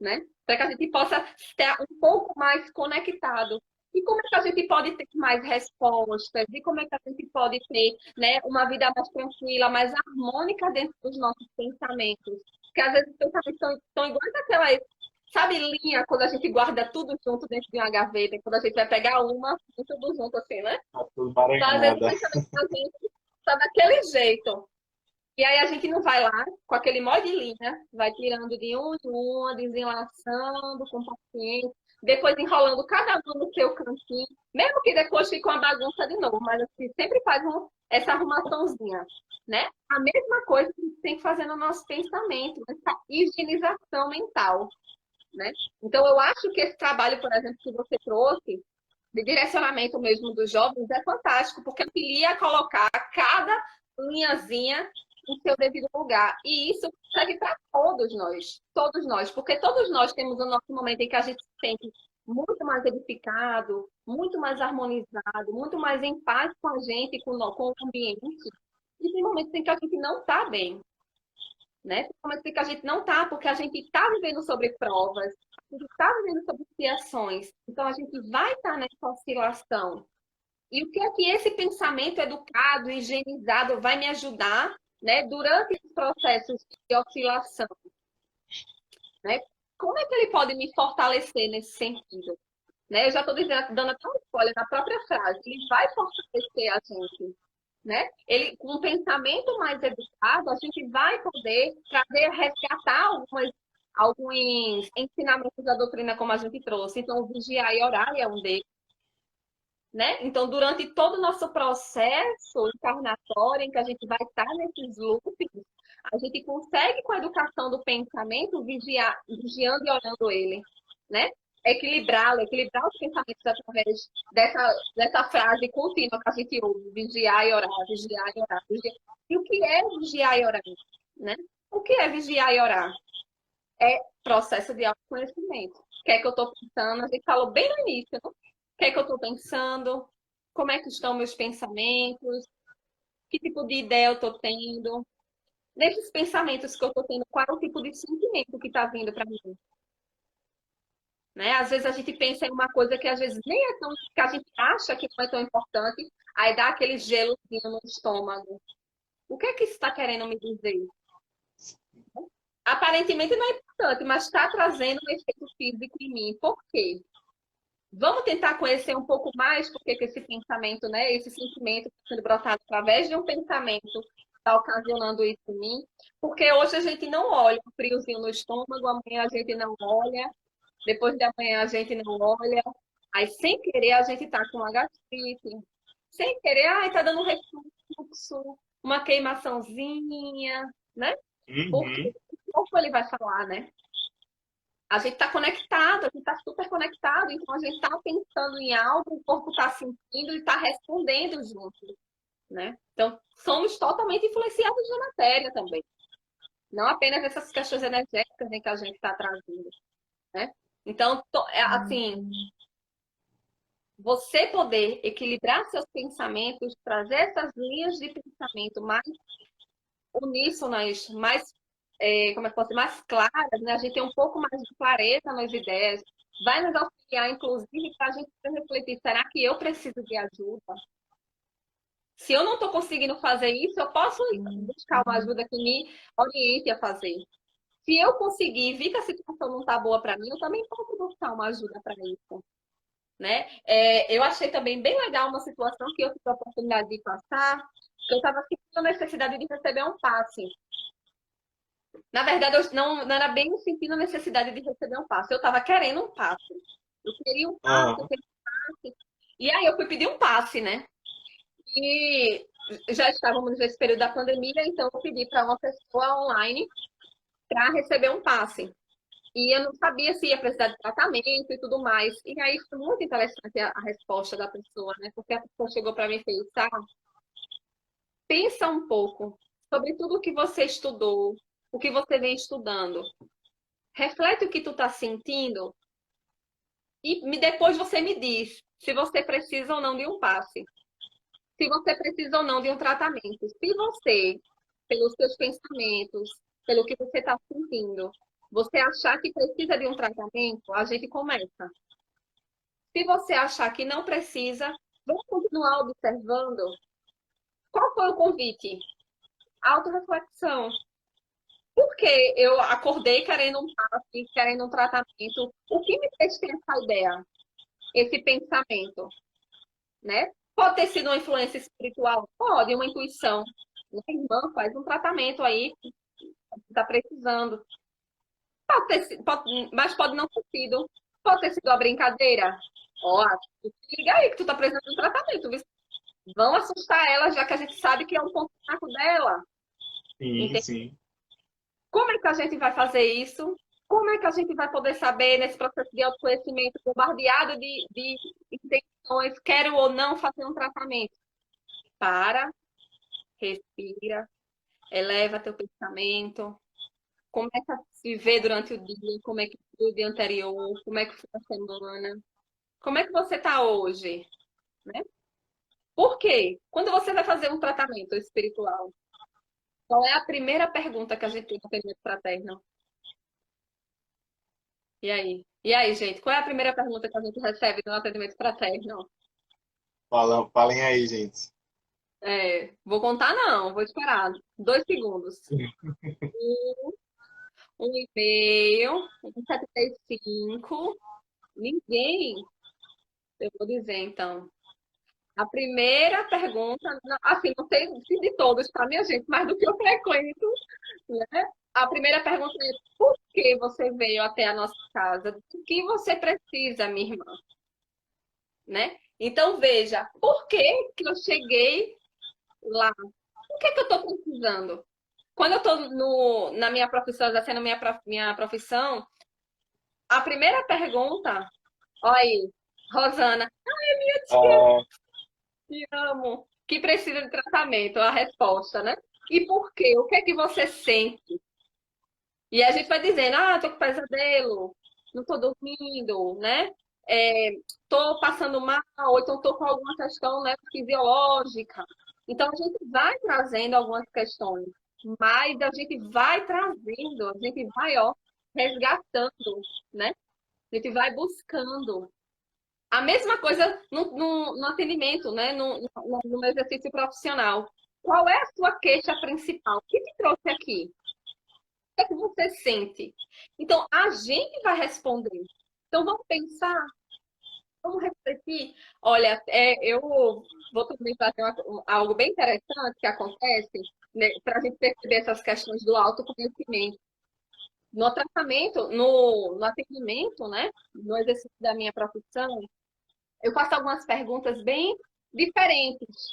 né? Para que a gente possa estar um pouco mais conectado. E como é que a gente pode ter mais respostas? E como é que a gente pode ter, né, uma vida mais tranquila, mais harmônica dentro dos nossos pensamentos? Porque às vezes os pensamentos são iguais àquelas, sabe, linha, quando a gente guarda tudo junto dentro de uma gaveta, e quando a gente vai pegar uma, tudo junto assim, né? Tá tudo Então, às vezes o emaranhada. pensamento da gente está daquele jeito. E aí a gente não vai lá com aquele monte de linha, vai tirando de um em uma, desenlaçando com paciência, depois enrolando cada um no seu cantinho, mesmo que depois fique uma bagunça de novo, mas assim, sempre faz essa arrumaçãozinha, né? A mesma coisa que a gente tem que fazer no nosso pensamento, essa higienização mental, né? Então eu acho que esse trabalho, por exemplo, que você trouxe, de direcionamento mesmo dos jovens, é fantástico, porque auxilia a colocar cada linhazinha em seu devido lugar. E isso serve para todos nós, porque todos nós temos o nosso momento em que a gente se sente muito mais edificado, muito mais harmonizado, muito mais em paz com a gente, com o ambiente. E tem momentos em que a gente não está bem, né? Tem momentos em que a gente não está, porque a gente está vivendo sobre provas, a gente está vivendo sobre expiações. Então a gente vai estar nessa oscilação. E o que é que esse pensamento educado, higienizado, vai me ajudar, né, durante os processos de oscilação? Né? Como é que ele pode me fortalecer nesse sentido? Né? Eu já estou dando até um spoiler na própria frase. Ele vai fortalecer a gente. Né? Ele, com um pensamento mais educado, a gente vai poder trazer, resgatar alguns ensinamentos da doutrina como a gente trouxe. Então, o vigiar e orar é um deles. Né? Então, durante todo o nosso processo encarnatório, em que a gente vai estar nesses loops, a gente consegue, com a educação do pensamento, vigiando e orando ele, né? Equilibrá-lo, equilibrar os pensamentos através dessa frase contínua que a gente ouve, vigiar e orar, vigiar e orar. Vigiar. E o que é vigiar e orar? Né? O que é vigiar e orar? É processo de autoconhecimento. O que é que eu estou pensando? A gente falou bem no início, né? O que é que eu estou pensando? Como é que estão meus pensamentos? Que tipo de ideia eu estou tendo? Nesses pensamentos que eu estou tendo, qual é o tipo de sentimento que está vindo para mim? Né? Às vezes a gente pensa em uma coisa que às vezes nem é tão, que a gente acha que não é tão importante, aí dá aquele gelozinho no estômago. O que é que isso está querendo me dizer? Aparentemente não é importante, mas está trazendo um efeito físico em mim. Por quê? Vamos tentar conhecer um pouco mais porque que esse pensamento, né, esse sentimento sendo brotado através de um pensamento está ocasionando isso em mim. Porque hoje a gente não olha o friozinho no estômago, amanhã a gente não olha, depois de amanhã a gente não olha. Aí, sem querer, a gente está com uma gastrite. Sem querer, ai, tá dando um refluxo, uma queimaçãozinha, né? Porque Uhum. o corpo ele vai falar, né? A gente está conectado, a gente está super conectado, então a gente está pensando em algo, o corpo está sentindo e está respondendo junto, né? Então, somos totalmente influenciados na matéria também. Não apenas essas questões energéticas em que a gente está trazendo, né? Então, assim, você poder equilibrar seus pensamentos, trazer essas linhas de pensamento mais uníssonas, mais, como é que posso dizer, mais claras, né? A gente tem um pouco mais de clareza nas ideias, vai nos auxiliar, inclusive, para a gente refletir, será que eu preciso de ajuda? Se eu não estou conseguindo fazer isso, eu posso buscar uma ajuda que me oriente a fazer. Se eu conseguir, vi que a situação não está boa para mim, eu também posso buscar uma ajuda para isso. Né? Eu achei também bem legal uma situação que eu tive a oportunidade de passar, que eu estava sentindo a necessidade de receber um passe. Na verdade, eu não era bem sentindo a necessidade de receber um passe, eu estava querendo um passe. Eu queria um passe, eu Ah, queria um passe. E aí eu fui pedir um passe, né? E já estávamos nesse período da pandemia, então eu pedi para uma pessoa online para receber um passe. E eu não sabia se ia precisar de tratamento e tudo mais. E aí foi muito interessante a resposta da pessoa, né? Porque a pessoa chegou para mim e fez, pensa um pouco sobre tudo que você estudou, o que você vem estudando. Reflete o que tu está sentindo e depois você me diz se você precisa ou não de um passe, se você precisa ou não de um tratamento. Se você, pelos seus pensamentos, pelo que você está sentindo, você achar que precisa de um tratamento, a gente começa. Se você achar que não precisa, vamos continuar observando. Qual foi o convite? Autoreflexão. Por que eu acordei querendo um passe, querendo um tratamento? O que me fez ter essa ideia, esse pensamento, né? Pode ter sido uma influência espiritual? Pode, uma intuição. Minha irmã faz um tratamento aí, está precisando. Mas pode não ter sido. Pode ter sido uma brincadeira. Ó, liga aí que tu tá precisando de um tratamento. Viu? Vão assustar ela, já que a gente sabe que é um ponto fraco dela. Sim, Entende? sim. Como é que a gente vai fazer isso? Como é que a gente vai poder saber, nesse processo de autoconhecimento, bombardeado de intenções, quero ou não fazer um tratamento? Para, respira, eleva teu pensamento, começa a se ver durante o dia, como é que foi o dia anterior, como é que foi a semana, como é que você está hoje, né? Por quê? Quando você vai fazer um tratamento espiritual, qual é a primeira pergunta que a gente tem no atendimento fraterno? E aí? E aí, gente, qual é a primeira pergunta que a gente recebe no atendimento fraterno? Falem aí, gente. Vou contar não, vou esperar. 2 segundos. 1,5, 1,75. Ninguém, eu vou dizer então. A primeira pergunta, assim, não sei se de todos, tá, minha gente, mas do que eu frequento, né? A primeira pergunta é: por que você veio até a nossa casa? Do que você precisa, minha irmã? Né? Então, veja, por que que eu cheguei lá? Por que que eu estou precisando? Quando eu estou na minha profissão, exercendo minha profissão, a primeira pergunta, olha aí, Rosana, ai, minha tia, Ah, te amo, que precisa de tratamento, a resposta, né? E por quê? O que é que você sente? E a gente vai dizendo, tô com pesadelo, não tô dormindo, né? Tô passando mal, ou então tô com alguma questão, né, fisiológica. Então a gente vai trazendo algumas questões, mas a gente vai trazendo, a gente vai, ó, resgatando, né? A gente vai buscando. A mesma coisa no atendimento, né? No exercício profissional. Qual é a sua queixa principal? O que te trouxe aqui? O que é que você sente? Então, a gente vai responder. Então, vamos pensar, vamos refletir. Olha, eu vou também fazer algo bem interessante que acontece, né, para a gente perceber essas questões do autoconhecimento. No tratamento, no atendimento, né, no exercício da minha profissão, eu faço algumas perguntas bem diferentes.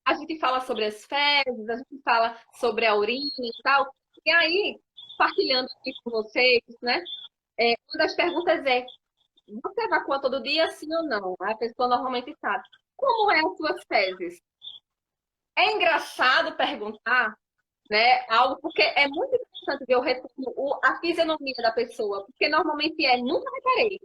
A gente fala sobre as fezes, a gente fala sobre a urina e tal. E aí, partilhando aqui com vocês, né? Uma das perguntas é: você evacua todo dia, sim ou não? A pessoa normalmente sabe. Como é as suas fezes? É engraçado perguntar, né? Algo, porque é muito interessante ver o retorno, a fisionomia da pessoa, porque normalmente nunca reparei.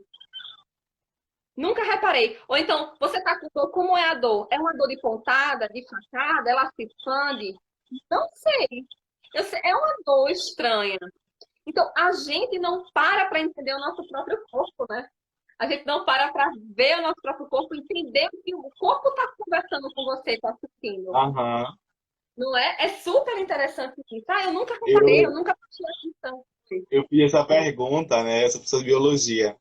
Nunca reparei. Ou então, você tá com dor, como é a dor? É uma dor de pontada, de facada? Ela se expande? Não sei. É uma dor estranha. Então, a gente não para entender o nosso próprio corpo, né? A gente não para ver o nosso próprio corpo, entender o que o corpo está conversando com você, está sentindo. aham. Não é? É super interessante isso. Eu nunca reparei, eu Eu, nunca prestei atenção. eu fiz essa pergunta, né? Eu sou professor de biologia.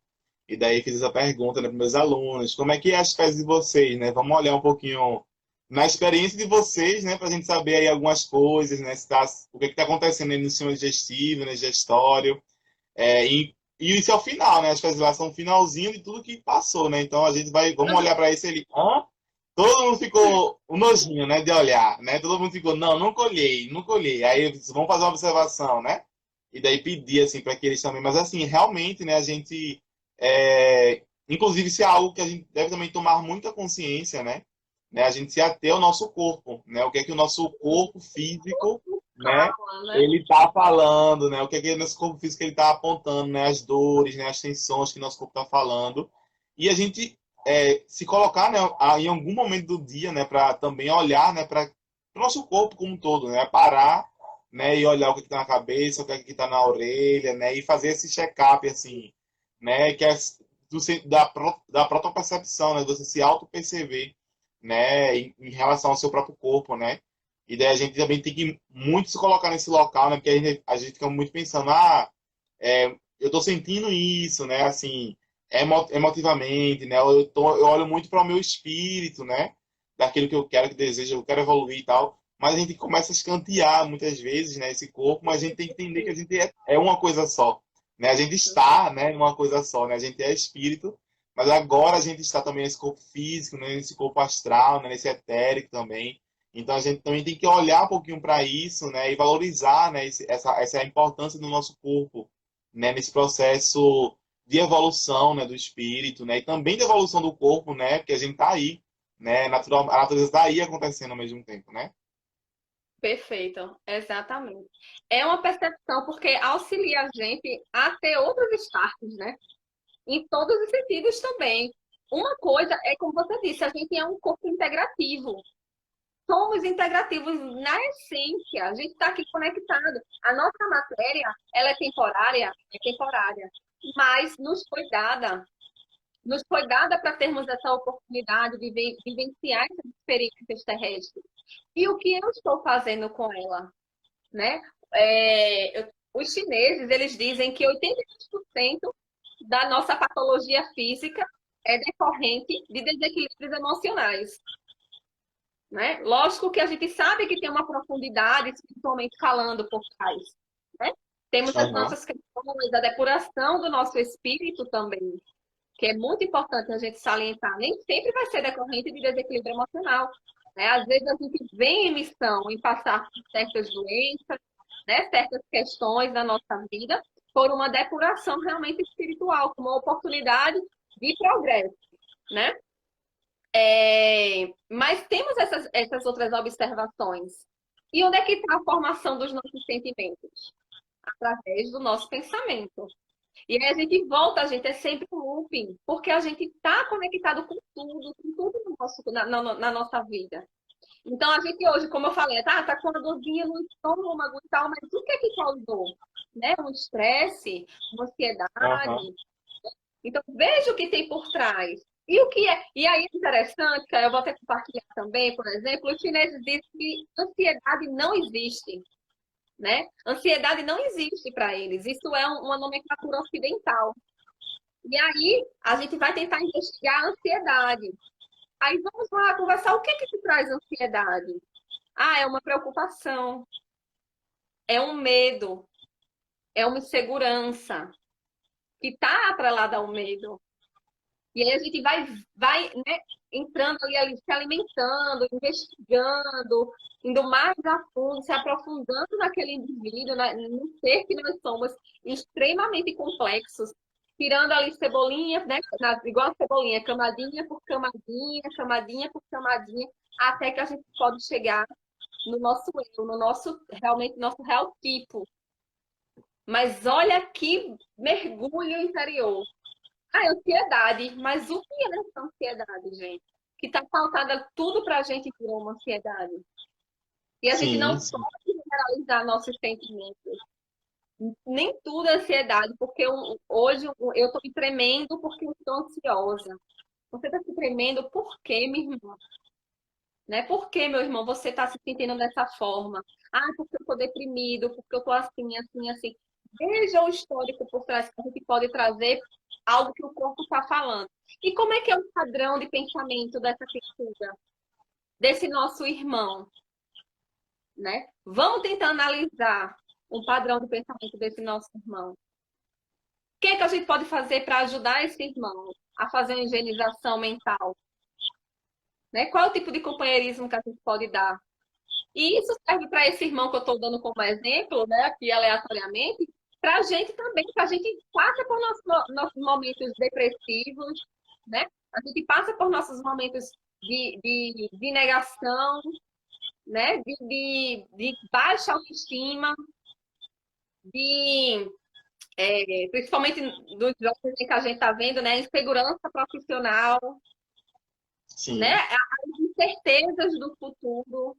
E daí fiz essa pergunta, né, para meus alunos. Como é que é as fezes de vocês, né? Vamos olhar um pouquinho na experiência de vocês, né? Para a gente saber aí algumas coisas, né? O que está acontecendo aí no sistema digestivo, no digestório. E isso é o final, né? As fezes lá são o finalzinho de tudo que passou, né? Então a gente vamos olhar para isso ali. Hã? Todo mundo ficou um nojinho, né? De olhar, né? Todo mundo ficou, não, não colhei, não colhei. Aí eu disse, vamos fazer uma observação, né? E daí pedir, assim, para que eles também. Mas, assim, realmente, né? A gente. Inclusive, isso é algo que a gente deve também tomar muita consciência, né? A gente se ater ao nosso corpo, né? O que é que o nosso corpo físico né? Fala, né? Ele está falando, né? O que é que nosso corpo físico ele está apontando, né? As dores, né? As tensões que nosso corpo está falando. E a gente se colocar, né? Em algum momento do dia, né? Para também olhar, né? Para o nosso corpo como um todo, né? Parar, né? E olhar o que está na cabeça, o que está na orelha, né? E fazer esse check-up, assim, né? Que é da protopercepção, né? Você se auto-perceber, né? Em relação ao seu próprio corpo, né? E daí a gente também tem que muito se colocar nesse local, né? Porque a gente fica muito pensando, eu tô sentindo isso, né? Assim, emotivamente, né? Eu olho muito para o meu espírito, né? Daquilo que eu quero, que desejo, eu quero evoluir e tal. Mas a gente começa a escantear muitas vezes, né? Esse corpo, mas a gente tem que entender que a gente é uma coisa só, né? A gente está, né? Numa coisa só, né? A gente é espírito, mas agora a gente está também nesse corpo físico, né? Nesse corpo astral, né? Nesse etérico também. Então a gente também tem que olhar um pouquinho para isso, né, e valorizar, né, essa importância do nosso corpo, né, nesse processo de evolução, né, do espírito, né, e também de evolução do corpo, né, porque a gente está aí, né, a natureza está aí acontecendo ao mesmo tempo, né? Perfeito, exatamente. É uma percepção porque auxilia a gente a ter outros starts, né? Em todos os sentidos também. Uma coisa é, como você disse, a gente é um corpo integrativo. Somos integrativos na essência. A gente está aqui conectado. A nossa matéria, ela é temporária, mas nos foi dada para termos essa oportunidade de vivenciar essas experiências terrestres. E o que eu estou fazendo com ela, né? Os chineses, eles dizem que 82% da nossa patologia física é decorrente de desequilíbrios emocionais, né? Lógico que a gente sabe que tem uma profundidade espiritualmente falando por trás, né? Temos as Aham. nossas questões, a depuração do nosso espírito também, que é muito importante a gente salientar. Nem sempre vai ser decorrente de desequilíbrio emocional, né? Às vezes a gente vem em missão em passar por certas doenças, né? Certas questões da nossa vida, por uma depuração realmente espiritual, como uma oportunidade de progresso, né? Mas temos essas outras observações. E onde é que está a formação dos nossos sentimentos? Através do nosso pensamento. E aí a gente volta, a gente é sempre um looping, porque a gente está conectado com tudo no nosso, na nossa vida. Então a gente hoje, como eu falei, tá com uma dorzinha no estômago e tal, mas o que é que causou? Né? Um estresse, uma Aham. ansiedade. Então veja o que tem por trás. E o que é? E aí é interessante, que eu vou até compartilhar também, por exemplo, os chineses dizem que ansiedade não existe, né? Ansiedade não existe para eles. Isso é uma nomenclatura ocidental. E aí a gente vai tentar investigar a ansiedade. Aí vamos lá conversar o que que te traz ansiedade? Ah, é uma preocupação, é um medo, é uma insegurança que está atrelada ao medo. E aí a gente vai né, entrando ali, se alimentando, investigando, indo mais a fundo, se aprofundando naquele indivíduo, no ser que nós somos, extremamente complexos, tirando ali cebolinha, né, igual a cebolinha, camadinha por camadinha, camadinha por camadinha, até que a gente pode chegar no nosso eu, no nosso, realmente, nosso real tipo. Mas olha que mergulho interior. A ansiedade, mas o que é essa ansiedade, gente? Que está faltada tudo para a gente virar uma ansiedade. E a gente Sim, não sim. pode generalizar nossos sentimentos. Nem tudo é ansiedade, porque hoje eu estou me tremendo porque eu estou ansiosa. Você está se tremendo por quê, minha irmã? Né? Por que, meu irmão, você está se sentindo dessa forma? Ah, porque eu estou deprimido, porque eu estou assim, assim, assim. Veja o histórico por trás que a gente pode trazer algo que o corpo está falando. E como é que é o padrão de pensamento dessa criatura, desse nosso irmão, né? Vamos tentar analisar o padrão de pensamento desse nosso irmão. O que é que a gente pode fazer para ajudar esse irmão a fazer uma higienização mental? Né? Qual é o tipo de companheirismo que a gente pode dar? E isso serve para esse irmão que eu estou dando como exemplo, né, aqui aleatoriamente, para a gente também, que a gente passa por nossos momentos depressivos, né? A gente passa por nossos momentos de negação, né? De baixa autoestima, de principalmente dos jovens que a gente está vendo, né? Insegurança profissional, né? Sim. As incertezas do futuro,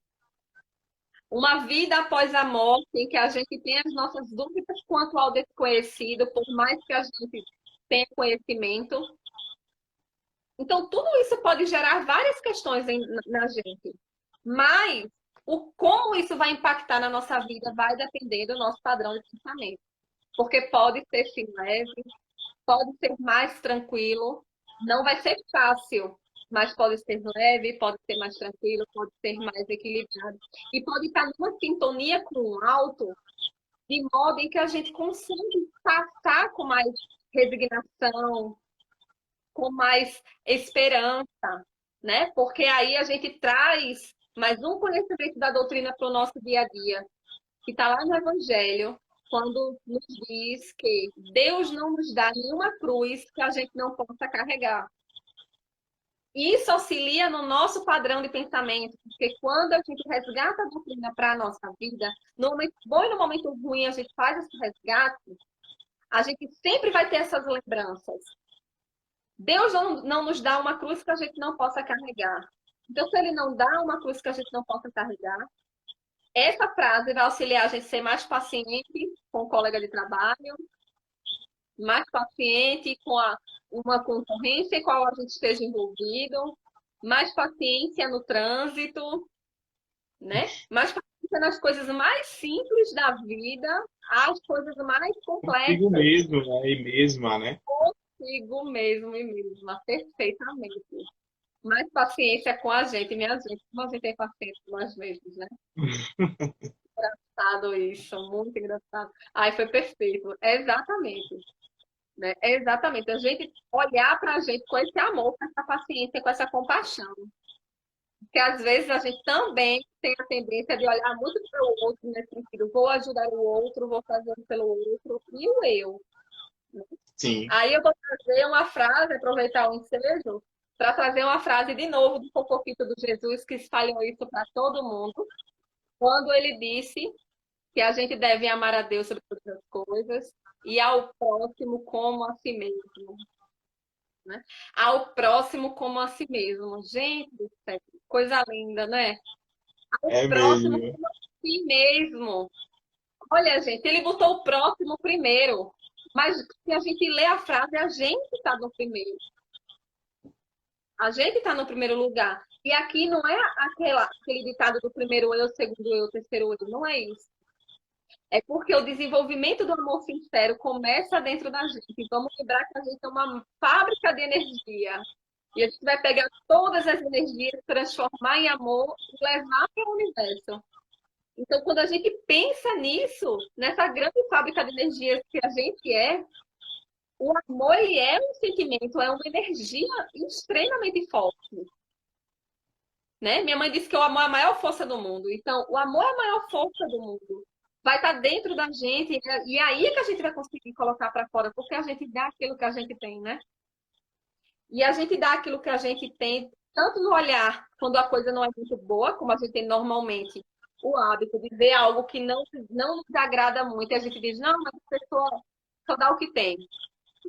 uma vida após a morte, em que a gente tem as nossas dúvidas quanto ao desconhecido, por mais que a gente tenha conhecimento. Então, tudo isso pode gerar várias questões na gente. Mas o como isso vai impactar na nossa vida vai depender do nosso padrão de pensamento. Porque pode ser sim leve, pode ser mais tranquilo, não vai ser fácil, mas pode ser leve, pode ser mais tranquilo, pode ser mais equilibrado. E pode estar numa sintonia com o alto, de modo em que a gente consiga passar com mais resignação, com mais esperança, né? Porque aí a gente traz mais um conhecimento da doutrina para o nosso dia a dia, que está lá no Evangelho, quando nos diz que Deus não nos dá nenhuma cruz que a gente não possa carregar. Isso auxilia no nosso padrão de pensamento, porque quando a gente resgata a doutrina para a nossa vida, no momento bom e no momento ruim a gente faz esse resgate, a gente sempre vai ter essas lembranças. Deus não nos dá uma cruz que a gente não possa carregar. Então, se ele não dá uma cruz que a gente não possa carregar, essa frase vai auxiliar a gente a ser mais paciente com o colega de trabalho, mais paciente com uma concorrência em qual a gente esteja envolvido, mais paciência no trânsito, né? Mais paciência nas coisas mais simples da vida, às coisas mais Consigo complexas. mesmo, né? E mesma, né? Consigo mesmo e mesma, perfeitamente. Mais paciência com a gente, minha gente. Como a gente tem paciência com nós mesmos, né? Engraçado isso, muito engraçado. Ai, foi perfeito. É exatamente. Né? É exatamente. A gente olhar para a gente com esse amor, com essa paciência, com essa compaixão. Porque às vezes a gente também tem a tendência de olhar muito para o outro, nesse sentido. Vou ajudar o outro, vou fazer pelo outro, e o eu. Sim. Aí eu vou trazer uma frase, aproveitar o ensejo, para trazer uma frase de novo do Cocofito do Jesus, que espalhou isso para todo mundo, quando ele disse que a gente deve amar a Deus sobre todas as coisas e ao próximo como a si mesmo. Né? Ao próximo como a si mesmo. Gente do céu, coisa linda, né? Ao É próximo mesmo. como a si mesmo. Olha, gente, ele botou o próximo primeiro. Mas se a gente lê a frase, a gente está no primeiro. A gente está no primeiro lugar. E aqui não é aquele ditado do primeiro eu, segundo eu, terceiro eu. Não é isso. É porque o desenvolvimento do amor sincero começa dentro da gente. E vamos lembrar que a gente é uma fábrica de energia. E a gente vai pegar todas as energias, transformar em amor e levar para o universo. Então, quando a gente pensa nisso, nessa grande fábrica de energias que a gente é, o amor ele é um sentimento, é uma energia extremamente forte. Né? Minha mãe disse que o amor é a maior força do mundo. Então, o amor é a maior força do mundo. Vai estar dentro da gente e aí é que a gente vai conseguir colocar para fora, porque a gente dá aquilo que a gente tem, né? E a gente dá aquilo que a gente tem, tanto no olhar, quando a coisa não é muito boa, como a gente tem normalmente o hábito de ver algo que não nos agrada muito, e a gente diz, não, mas a pessoa só dá o que tem.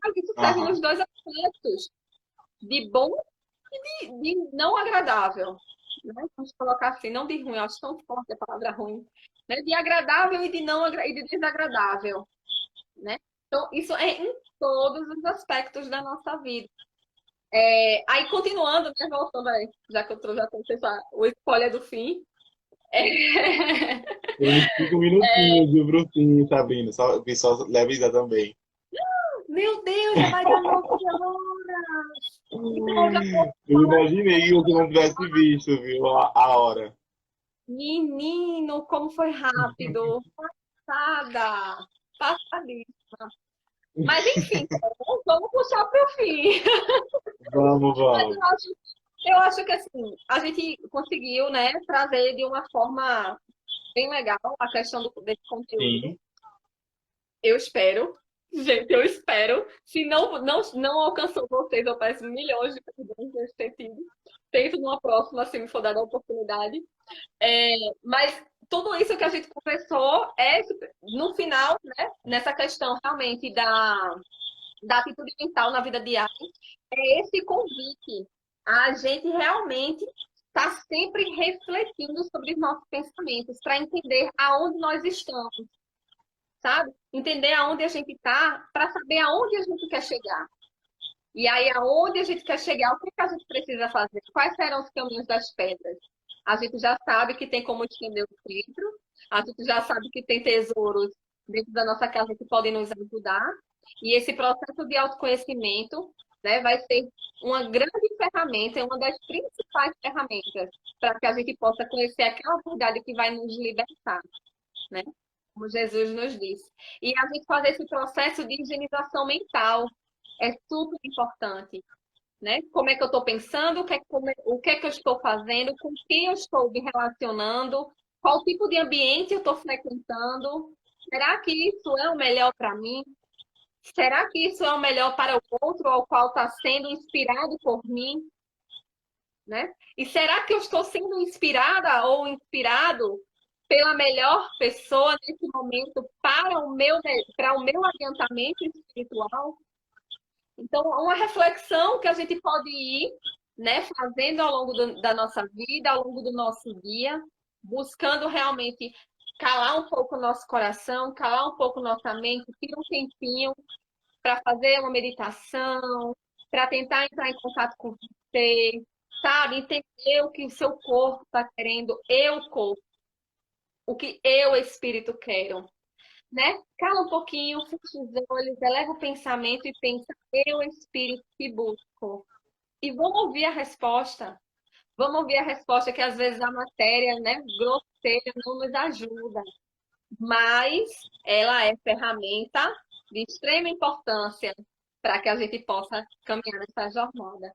Mas isso serve nos Aham. dois aspectos, de bom e de não agradável. Né? Vamos colocar assim, não de ruim, eu acho tão forte a palavra ruim, né? De agradável e de não e de desagradável, né? Então, isso é em todos os aspectos da nossa vida. Aí, continuando, né, voltando aí, já que eu já trouxe o spoiler do fim. É... Tem 5 minutinhos, viu, Brucinho, Sabrina? Só, vi só leve também. Meu Deus, já vai dar 9 horas! Então, eu já posso Eu falar. imaginei que você não tivesse visto, viu, a hora. Menino, como foi rápido! Passada! Passadíssima! Mas, enfim, vamos puxar para o fim. Vamos, Mas vamos. eu acho que assim, a gente conseguiu, né, trazer de uma forma bem legal a questão desse conteúdo. Sim. Eu espero. Gente, eu espero. Se não alcançou vocês, eu peço milhões de perdões nesse sentido. Tento numa próxima, se me for dada a oportunidade. É, mas tudo isso que a gente conversou é, no final, né, nessa questão realmente da atitude mental na vida diária, é esse convite a gente realmente estar sempre refletindo sobre os nossos pensamentos para entender aonde nós estamos, sabe? Entender aonde a gente está para saber aonde a gente quer chegar. E aí, aonde a gente quer chegar, o que que a gente precisa fazer? Quais serão os caminhos das pedras? A gente já sabe que tem como estender o centro, a gente já sabe que tem tesouros dentro da nossa casa que podem nos ajudar. E esse processo de autoconhecimento, né, vai ser uma grande ferramenta, uma das principais ferramentas para que a gente possa conhecer aquela verdade que vai nos libertar, né? Como Jesus nos disse. E a gente fazer esse processo de higienização mental é super importante, né? Como é que eu estou pensando, o que é que eu estou fazendo, com quem eu estou me relacionando, qual tipo de ambiente eu estou frequentando, será que isso é o melhor para mim? Será que isso é o melhor para o outro ao qual está sendo inspirado por mim, né? E será que eu estou sendo inspirada ou inspirado pela melhor pessoa nesse momento para o meu adiantamento espiritual? Então, uma reflexão que a gente pode ir, né, fazendo ao longo da nossa vida, ao longo do nosso dia, buscando realmente calar um pouco o nosso coração, calar um pouco nossa mente, ter um tempinho para fazer uma meditação, para tentar entrar em contato com você, sabe? Entender o que o seu corpo está querendo, eu corpo, o que eu espírito quero, né? Cala um pouquinho, fecha os olhos, eleva o pensamento e pensa, eu espírito que busco. E vamos ouvir a resposta. Vamos ouvir a resposta que às vezes a matéria, né, grosseira não nos ajuda, mas ela é ferramenta de extrema importância para que a gente possa caminhar nessa jornada.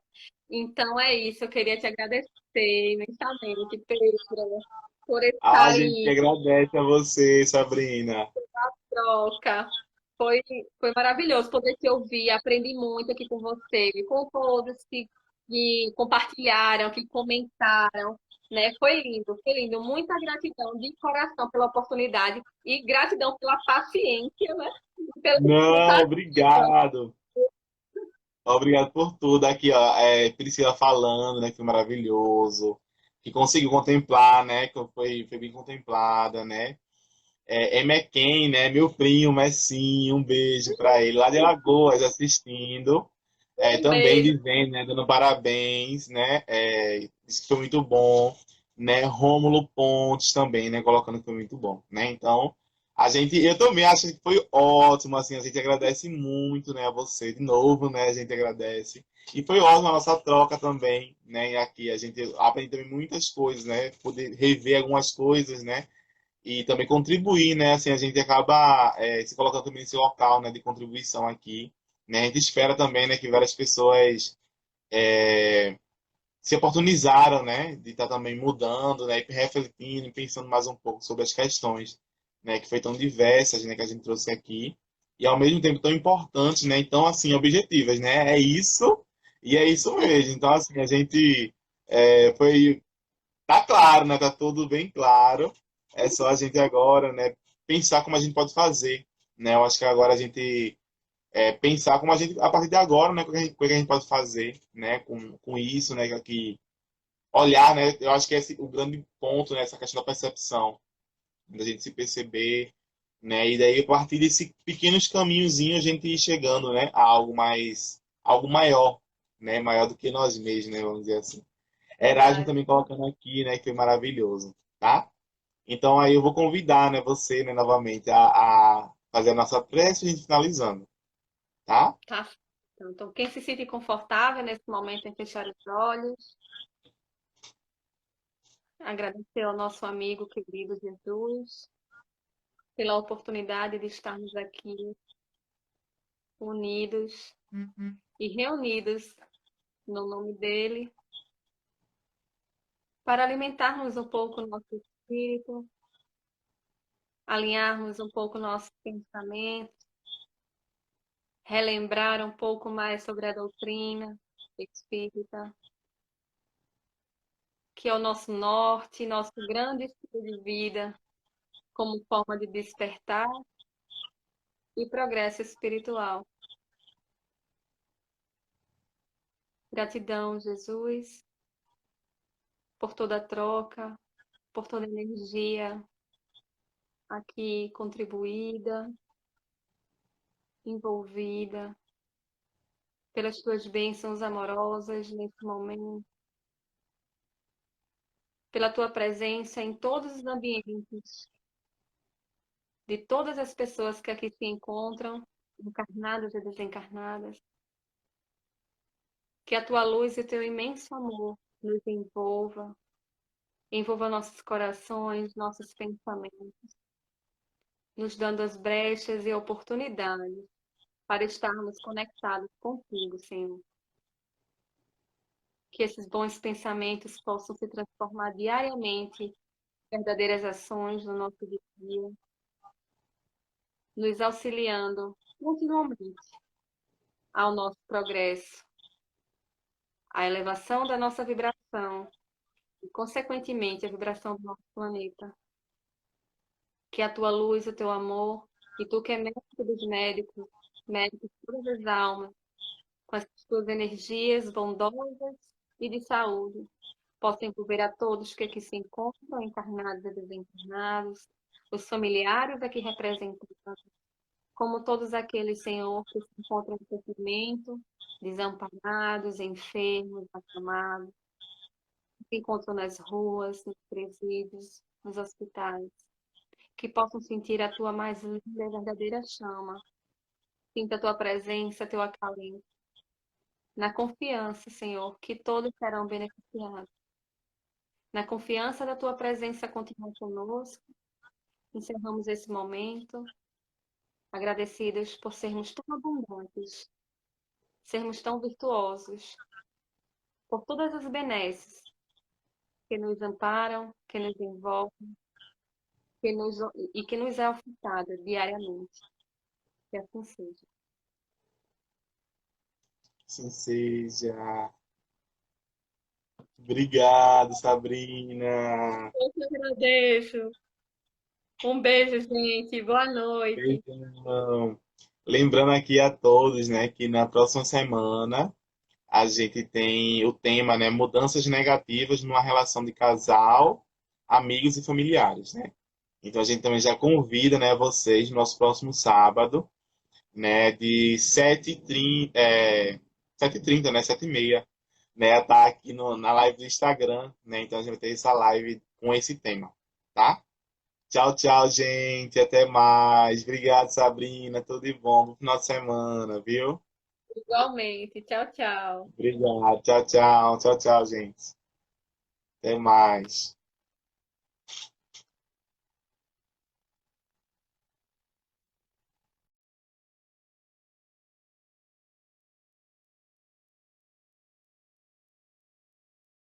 Então é isso, eu queria te agradecer imensamente, Pedro, por A estar gente que aí, agradece a você, Sabrina. troca. Foi, foi maravilhoso poder te ouvir, aprendi muito aqui com você, com todos que compartilharam, que comentaram, né? Foi lindo, foi lindo. Muita gratidão de coração pela oportunidade e gratidão pela paciência, né? E pela Não, escuta. obrigado. Obrigado por tudo. Aqui, ó, Priscila falando, né, que foi maravilhoso, que conseguiu contemplar, né, que foi bem contemplada, né. Emequem, né, meu primo, Messinho, um beijo para ele, lá de Alagoas, assistindo, Um também beijo. dizendo, né, dando parabéns, né, disse que foi muito bom, né, Rômulo Pontes também, né, colocando que foi muito bom, né, então, eu também acho que foi ótimo, assim, a gente agradece muito, né, a você, de novo, né, a gente agradece, e foi ótima a nossa troca também, né, e aqui a gente aprendeu também muitas coisas, né, poder rever algumas coisas, né, e também contribuir, né? Assim, a gente acaba se colocando também nesse local, né, de contribuição aqui, né? A gente espera também, né, que várias pessoas se oportunizaram, né, de estar também mudando, né, e refletindo, e pensando mais um pouco sobre as questões, né, que foi tão diversas, né, que a gente trouxe aqui, e ao mesmo tempo tão importantes, né? Então, assim, objetivas, né? É isso e é isso mesmo. Então, assim, a gente foi tá claro, né? Tá tudo bem claro. É só a gente agora, né, pensar como a gente pode fazer, né? Eu acho que agora a gente pensar como a gente, a partir de agora, né, o que a gente pode fazer, né, com isso, né, que olhar, né? Eu acho que esse o grande ponto, né, essa questão da percepção, da gente se perceber, né? E daí a partir desses pequenos caminhozinhos a gente ir chegando, né, a algo mais, algo maior, né, maior do que nós mesmos, né, vamos dizer assim. Erasmo Verdade. também colocando aqui, né, que foi maravilhoso, tá? Então aí eu vou convidar, né, você, né, novamente a fazer a nossa prece e a gente finalizando, tá? Tá certo. Então, quem se sente confortável nesse momento em fechar os olhos, agradecer ao nosso amigo querido Jesus pela oportunidade de estarmos aqui unidos e reunidos no nome dele para alimentarmos um pouco o nosso espírito, alinharmos um pouco o nosso pensamento, relembrar um pouco mais sobre a doutrina espírita, que é o nosso norte, nosso grande estilo de vida, como forma de despertar e progresso espiritual. Gratidão, Jesus, por toda a troca, por toda a energia aqui contribuída, envolvida, pelas tuas bênçãos amorosas nesse momento, pela tua presença em todos os ambientes, de todas as pessoas que aqui se encontram, encarnadas e desencarnadas. Que a tua luz e o teu imenso amor nos envolva nossos corações, nossos pensamentos, nos dando as brechas e oportunidades para estarmos conectados contigo, Senhor. Que esses bons pensamentos possam se transformar diariamente em verdadeiras ações no nosso dia a dia, nos auxiliando continuamente ao nosso progresso, à elevação da nossa vibração e, consequentemente, a vibração do nosso planeta. Que a tua luz, o teu amor, e tu que é médico dos médicos, médico de todas as almas, com as tuas energias bondosas e de saúde, possa envolver a todos que aqui se encontram, encarnados e desencarnados, os familiares aqui representados, como todos aqueles, Senhor, que se encontram em sofrimento, desamparados, enfermos, acamados, que se encontram nas ruas, nos presídios, nos hospitais, que possam sentir a tua mais linda e verdadeira chama, sinta a tua presença, teu acalento, na confiança, Senhor, que todos serão beneficiados. Na confiança da tua presença continua conosco, encerramos esse momento, agradecidos por sermos tão abundantes, sermos tão virtuosos, por todas as benesses que nos amparam, que nos envolvem, que nos é ofertada diariamente. Que assim seja. Assim seja. Obrigado, Sabrina. Eu que agradeço. Um beijo, gente. Boa noite. Beijão. Lembrando aqui a todos, né, que na próxima semana a gente tem o tema, né, mudanças negativas numa relação de casal, amigos e familiares, né? Então a gente também já convida, né, vocês no nosso próximo sábado, né, de 7h30, 7h30, né, 7h30, né, a estar aqui na live do Instagram, né? Então a gente vai ter essa live com esse tema, tá? Tchau, tchau, gente. Até mais. Obrigado, Sabrina. Tudo de bom. Bom final de semana, viu? Igualmente. Tchau, tchau. Obrigado. Tchau, tchau. Tchau, tchau, gente. Até mais.